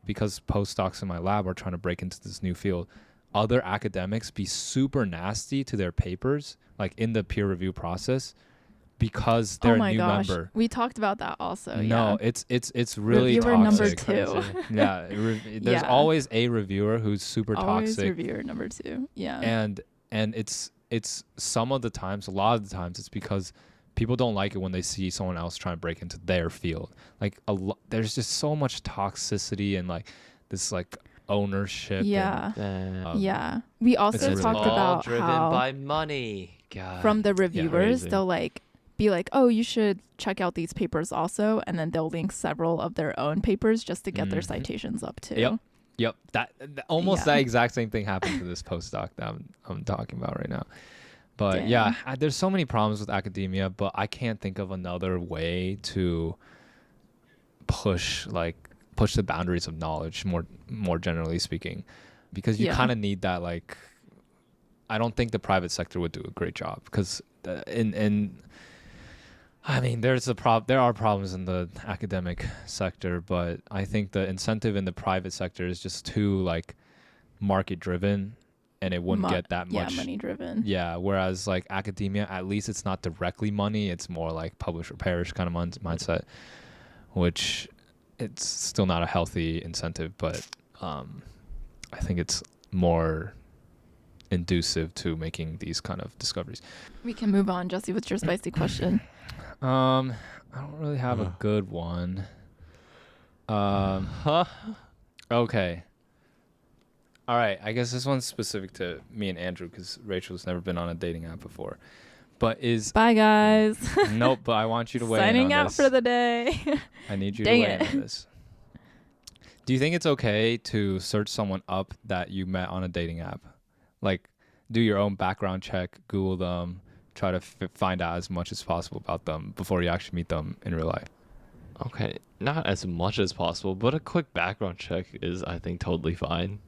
because postdocs in my lab are trying to break into this new field, other academics be super nasty to their papers, like in the peer review process, because they're a new member. We talked about that also. No, yeah. it's really reviewer toxic. number 2. Yeah, there's always a reviewer who's super always toxic. Reviewer number 2. Yeah. And it's some of the times, a lot of the times, it's because people don't like it when they see someone else trying to break into their field. Like there's just so much toxicity and like this like ownership. Yeah. And, yeah. We also really talked all about driven how by money. God. from the reviewers, crazy. they'll like be like, oh, you should check out these papers also, and then they'll link several of their own papers just to get their citations up too. Yep. That almost Yeah. that exact same thing happened to this postdoc that I'm talking about right now. But Damn. yeah, there's so many problems with academia, but I can't think of another way to push the boundaries of knowledge more generally speaking, because you kind of need that. Like, I don't think the private sector would do a great job, because I mean, there are problems in the academic sector, but I think the incentive in the private sector is just too like market driven, and it wouldn't get that much. Yeah, money driven. Yeah, whereas like academia, at least it's not directly money. It's more like publish or perish kind of mindset, which it's still not a healthy incentive, but I think it's more inducive to making these kind of discoveries. We can move on. Jesse, what's your spicy question? I don't really have a good one. Okay. All right. I guess this one's specific to me and Andrew, because Rachel's never been on a dating app before. But Bye, guys. Nope, but I want you to weigh in on Signing out this. for the day. I need you Dang to weigh in it. on this. Do you think it's okay to search someone up that you met on a dating app? Like, do your own background check, Google them, try to find out as much as possible about them before you actually meet them in real life? Okay, not as much as possible, but a quick background check is, I think, totally fine.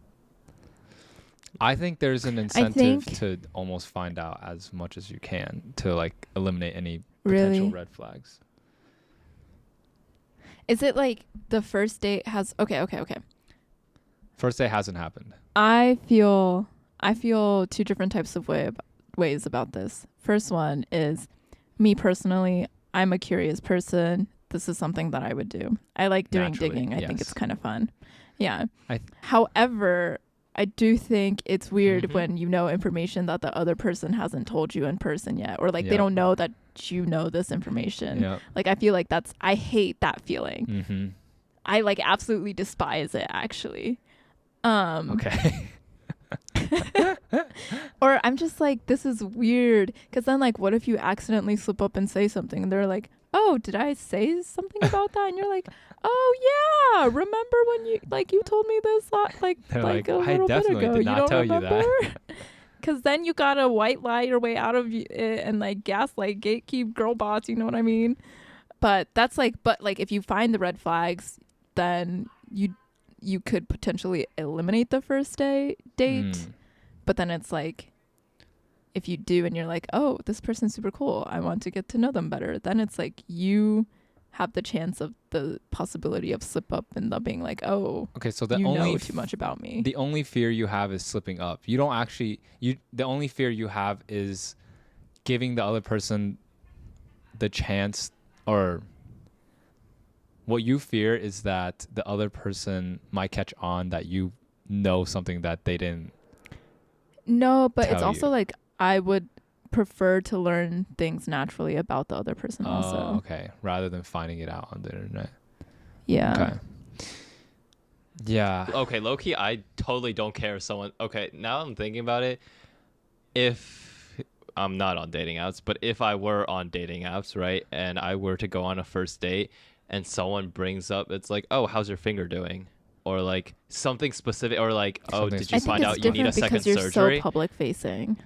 I think there's an incentive to almost find out as much as you can to like eliminate any potential red flags. Is it like the first date has... Okay. First date hasn't happened. I feel 2 different types of ways about this. First one is, me personally, I'm a curious person. This is something that I would do. I like doing digging. I think it's kind of fun. Yeah. However, I do think it's weird when you know information that the other person hasn't told you in person yet, or like they don't know that you know this information. Yep. Like, I feel like I hate that feeling. Mm-hmm. I like absolutely despise it, actually. Okay. Or I'm just like, this is weird, because then like, what if you accidentally slip up and say something and they're like, oh, did I say something about that? And you're like, oh yeah, remember when you told me this They're like, a I little bit definitely ago? did not tell you that. Because then you gotta white lie your way out of it and like gaslight, gatekeep, girl boss, you know what I mean? But that's like, if you find the red flags, then you could potentially eliminate the first date. But then it's like, if you do and you're like, oh, this person's super cool, I want to get to know them better, then it's like you have the chance of the possibility of slip up and them being like, oh, okay, so you know too much about me. The only fear you have is slipping up. You don't actually, the only fear you have is giving the other person the chance, or what you fear is that the other person might catch on that you know something that they didn't. No, but it's tell also you. like, I would prefer to learn things naturally about the other person also. Okay. Rather than finding it out on the internet. Yeah. Okay. Yeah. Okay, low-key, I totally don't care if someone... Okay, now I'm thinking about it. If I'm not on dating apps, but if I were on dating apps, right, and I were to go on a first date and someone brings up, it's like, oh, how's your finger doing? or like something specific, or like, oh, Something did you I think find it's out you need a different second because you're surgery? so public facing.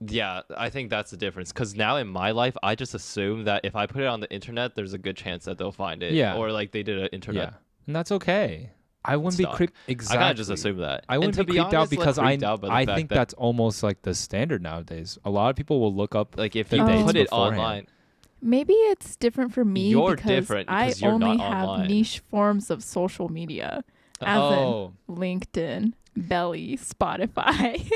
Yeah, I think that's the difference. Because now in my life, I just assume that if I put it on the internet, there's a good chance that they'll find it. Yeah. Or like they did an Yeah, internet. and that's okay. I wouldn't be Stalk. creeped. I Exactly. kind of just assume that. I wouldn't And be to creeped out honest, because like, creeped out by the I fact think that, that's almost like the standard nowadays. A lot of people will look up like if their you dates put it beforehand. online. Maybe it's different for me You're because different I because you're only not have online. niche forms of social media, as Oh, in LinkedIn, Belly, Spotify.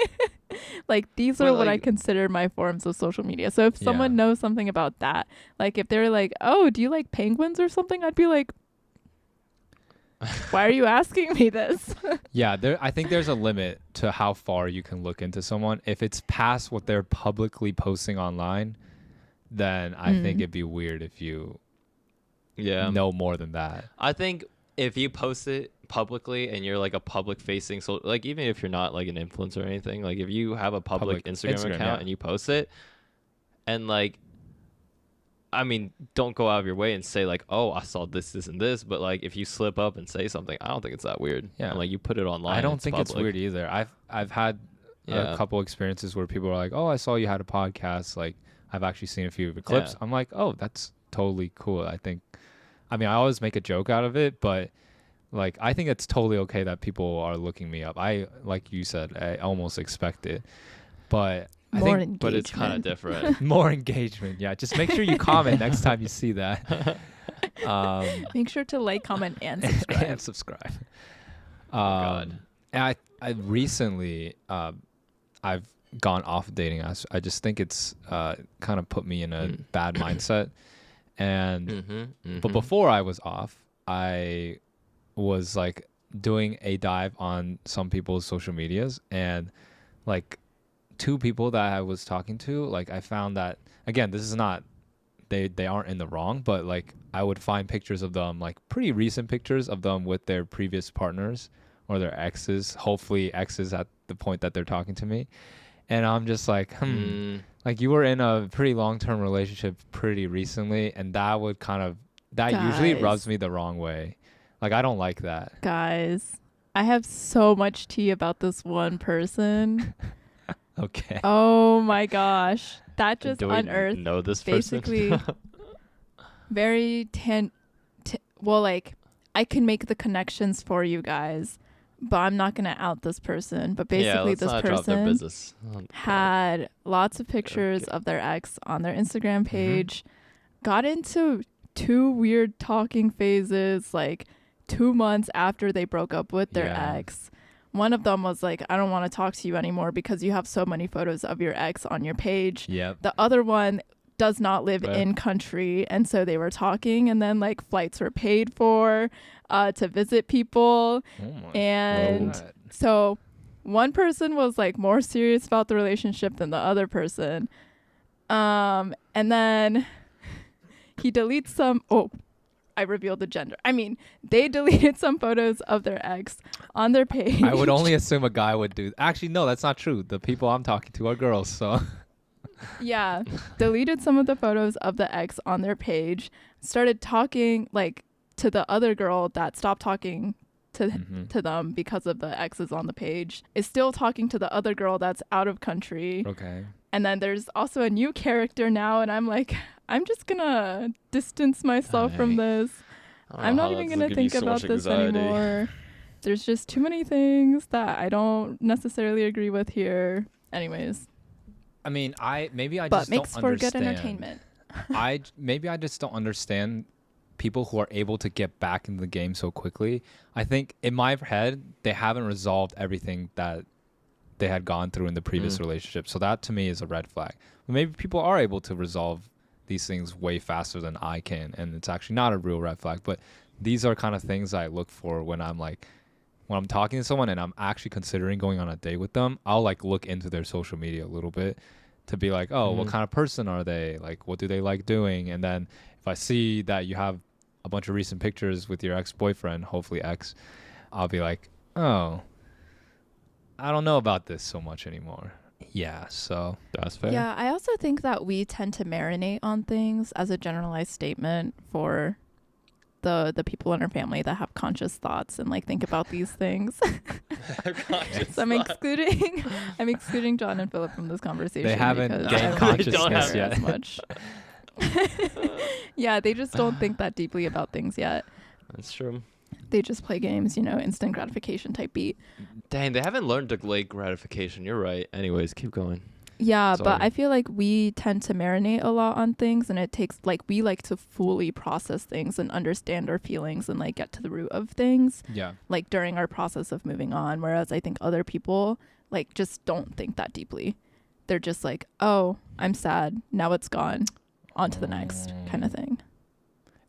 Like these But, are what I like- consider my forms of social media. So if someone Yeah. knows something about that, like if they're like, "Oh, do you like penguins or something?" I'd be like, "Why are you asking me this?" yeah. I think there's a limit to how far you can look into someone. If it's past what they're publicly posting online, then I think it'd be weird if you Yeah. know more than that. I think if you post it publicly and you're like a public facing, so like even if you're not like an influencer or anything, like if you have a public Instagram account yeah. and you post it, and like, I mean, don't go out of your way and say like, oh, I saw this, this, and this, but like if you slip up and say something, I don't think it's that weird. Yeah. And, like you put it online. I don't think it's public. weird either. I've had Yeah. a couple experiences where people are like, "Oh, I saw you had a podcast." Like I've actually seen a few of your clips. Yeah. I'm like, "Oh, that's totally cool." I mean, I always make a joke out of it, but like I think it's totally okay that people are looking me up. Like you said, I almost expect it. But I More think But it's kind of engagement. different. more engagement. Yeah, just make sure you comment next time you see that. Make sure to like, comment, and subscribe. And subscribe. God. And I recently I've gone off dating apps. I just think it's kind of put me in a bad mindset. And but before I was off, I was like doing a dive on some people's social medias, and like two people that I was talking to, like I found that, again, this is not, they aren't in the wrong, but like I would find pictures of them, like pretty recent pictures of them with their previous partners or their exes, hopefully exes at the point that they're talking to me. And I'm just like, like you were in a pretty long-term relationship pretty recently, and that would kind of, that usually Guys. rubs me the wrong way. Like I don't like that. Guys, I have so much tea about this one person. Okay. Oh my gosh. That just Do we unearthed know this person? basically very well, like I can make the connections for you guys, but I'm not gonna out this person. But Yeah, basically let's this not drop their person business. had lots of pictures of their ex on their Instagram page, got into two weird talking phases like 2 months after they broke up with their Yeah. ex. One of them was like, I don't want to talk to you anymore because you have so many photos of your ex on your page. Yep. The other one does not live Fair. in country, and so they were talking, and then like flights were paid for to visit people. Oh my And God. so one person was like more serious about the relationship than the other person. And then he deletes some, I revealed the gender. I mean, they deleted some photos of their ex on their page. I would only assume a guy would do. Actually, no, that's not true. The people I'm talking to are girls, so. Yeah, deleted some of the photos of the ex on their page, started talking like to the other girl that stopped talking to them because of the exes on the page, is still talking to the other girl that's out of country. Okay. And then there's also a new character now, and I'm like, I'm just gonna distance myself from this. I'm not even gonna think about this anymore. There's just too many things that I don't necessarily agree with here. Anyways, I mean, maybe I but just makes don't for understand. good entertainment. Maybe I just don't understand people who are able to get back into the game so quickly. I think in my head, they haven't resolved everything that they had gone through in the previous relationship. So that to me is a red flag. But maybe people are able to resolve these things way faster than I can, and it's actually not a real red flag. But these are kind of things I look for when I'm talking to someone and I'm actually considering going on a date with them. I'll like look into their social media a little bit to be like, oh, what kind of person are they? Like, what do they like doing? And then if I see that you have a bunch of recent pictures with your ex-boyfriend, hopefully ex, I'll be like, oh, I don't know about this so much anymore. Yeah, so That's fair. Yeah, I also think that we tend to marinate on things as a generalized statement for the people in our family that have conscious thoughts and like think about these things. So I'm excluding John and Philip from this conversation. They haven't because gained I don't consciousness care yet. as much. Yeah, they just don't think that deeply about things yet. That's true. They just play games, instant gratification type beat. Dang, they haven't learned delayed gratification. You're right. Anyways, keep going. Yeah, Sorry. but I feel like we tend to marinate a lot on things, and it takes like we like to fully process things and understand our feelings and like get to the root of things Yeah. like during our process of moving on, whereas I think other people like just don't think that deeply. They're just like, oh, I'm sad, now it's gone, on to the next kind of thing.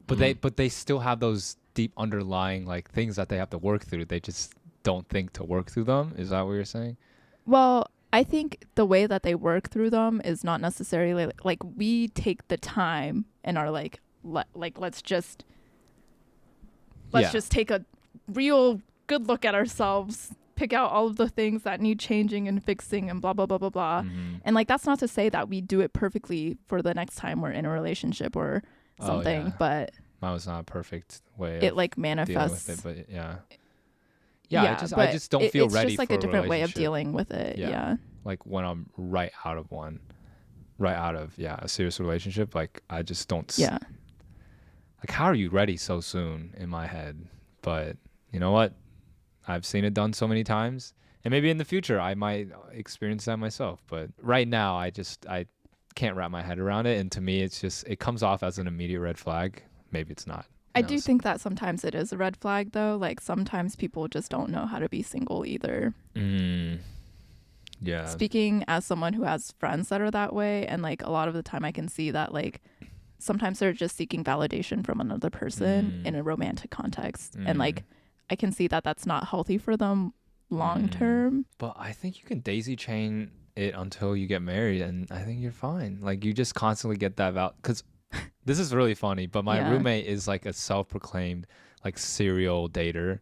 But they still have those deep underlying like things that they have to work through. They just don't think to work through them. Is that what you're saying? Well, I think the way that they work through them is not necessarily like we take the time and are like let's just take a real good look at ourselves, pick out all of the things that need changing and fixing and blah blah blah blah blah. And like that's not to say that we do it perfectly for the next time we're in a relationship or something, yeah. but Mine was not a perfect way it of like dealing manifests. with it, but I but just don't feel it's ready just like for a different way of relationship. dealing with it. Yeah. Like when I'm right out of a serious relationship, like I just don't Yeah. like how are you ready so soon in my head? But you know what? I've seen it done so many times, and maybe in the future I might experience that myself, but right now I can't wrap my head around it, and to me it comes off as an immediate red flag. Maybe it's not. I do think that sometimes it is a red flag though. Like sometimes people just don't know how to be single either. Yeah. Speaking as someone who has friends that are that way, and like a lot of the time I can see that like sometimes they're just seeking validation from another person in a romantic context. And like I can see that that's not healthy for them long term. But I think you can daisy chain it until you get married, and I think you're fine. Like you just constantly get that out, because this is really funny, but my roommate is like a self-proclaimed like serial dater,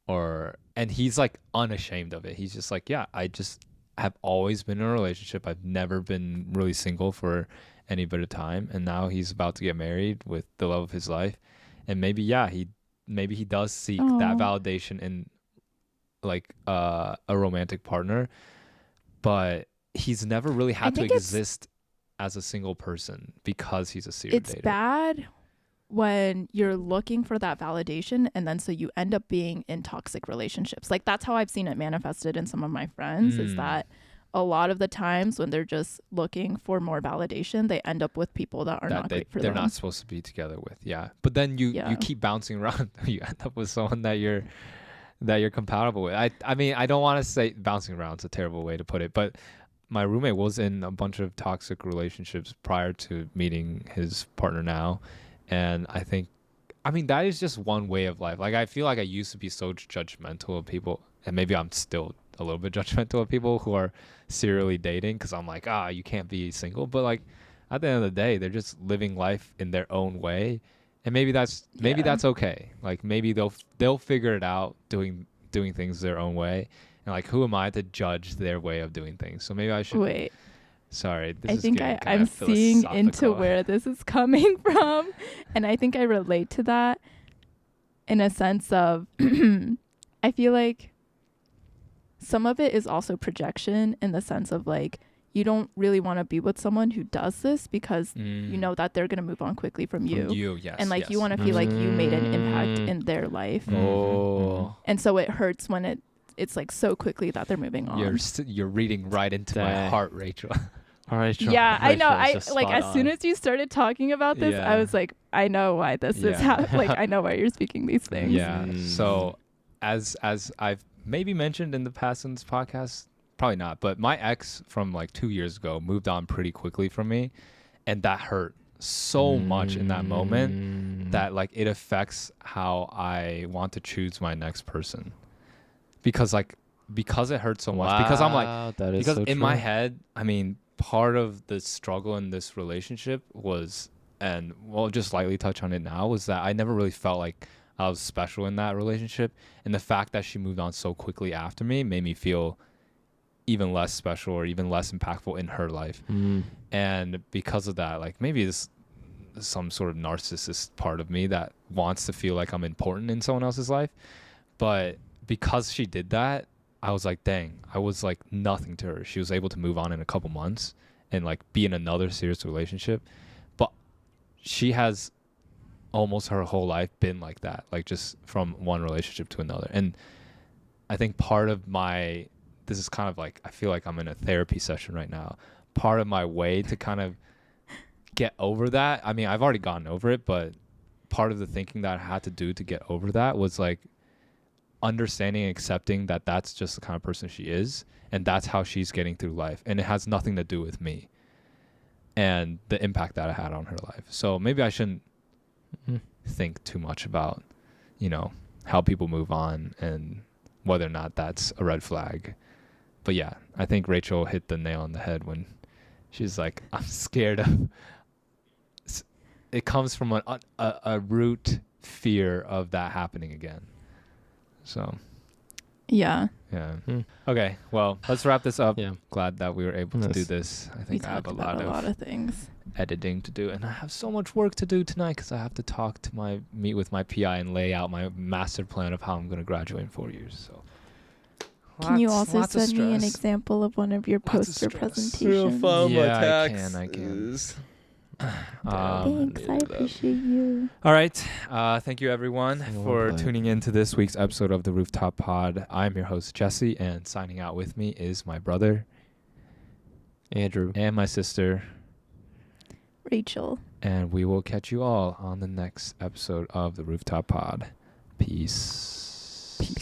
and he's like unashamed of it. He's just like, yeah, I just have always been in a relationship. I've never been really single for any bit of time, and now he's about to get married with the love of his life, and maybe he does seek that validation in like a romantic partner, but he's never really had to exist as a single person because he's a serial dater. It's bad when you're looking for that validation, and then so you end up being in toxic relationships. Like that's how I've seen it manifested in some of my friends, is that a lot of the times when they're just looking for more validation, they end up with people that are not great for them. They're not supposed to be together with. Yeah. But then you keep bouncing around. You end up with someone that you're compatible with. I mean, I don't want to say bouncing around. It's a terrible way to put it, but my roommate was in a bunch of toxic relationships prior to meeting his partner now. And I mean, that is just one way of life. Like, I feel like I used to be so judgmental of people, and maybe I'm still a little bit judgmental of people who are serially dating, because I'm like, you can't be single. But like, at the end of the day, they're just living life in their own way. And maybe that's okay. Like, maybe they'll figure it out doing things their own way. And like, who am I to judge their way of doing things? So maybe I should. Wait. Sorry, I think I'm seeing into where this is coming from, and I think I relate to that in a sense of I feel like some of it is also projection, in the sense of like you don't really want to be with someone who does this because you know that they're going to move on quickly from you. Yes, and like you want to feel like you made an impact in their life. And so it hurts when it's like so quickly that they're moving on. You're reading right into my heart, Rachel. All right, yeah, I know. I like as soon as you started talking about this, I was like, I know why this is like I know why you're speaking these things. Yeah. So as I've maybe mentioned in the past in this podcast, probably not, but my ex from like 2 years ago moved on pretty quickly from me, and that hurt so much in that moment that like it affects how I want to choose my next person. Because it hurts so much. Because I'm like, because in my head, I mean, part of the struggle in this relationship was, and we'll just lightly touch on it now, was that I never really felt like I was special in that relationship. And the fact that she moved on so quickly after me made me feel even less special or even less impactful in her life. And because of that, like maybe some sort of narcissist part of me that wants to feel like I'm important in someone else's life. But because she did that, I was like, dang, I was like nothing to her. She was able to move on in a couple months and like be in another serious relationship. But she has almost her whole life been like that, like just from one relationship to another. And I think part of this is kind of like, I feel like I'm in a therapy session right now. Part of my way to kind of get over that, I mean, I've already gotten over it, but part of the thinking that I had to do to get over that was like understanding and accepting that that's just the kind of person she is, and that's how she's getting through life, and it has nothing to do with me and the impact that I had on her life. So maybe I shouldn't think too much about, you know, how people move on and whether or not that's a red flag. But yeah, I think Rachel hit the nail on the head when she's like, I'm scared of, it comes from a root fear of that happening again. So Yeah. yeah. Okay, well, let's wrap this up. Yeah. Glad that we were able to do this. I We think I have talked a about lot a lot of things. editing to do, and I have so much work to do tonight because I have to meet with my PI and lay out my master plan of how I'm going to graduate in 4 years. So Can you also lots of send me an stress. example of one of your Lots of poster stress. presentations? Yeah, I can. Thanks, I appreciate you. All right. Thank you, everyone, Single for play. tuning in to this week's episode of the Rooftop Pod. I'm your host, Jesse, and signing out with me is my brother, Andrew. and my sister. Rachel. And we will catch you all on the next episode of the Rooftop Pod. Peace. Peace.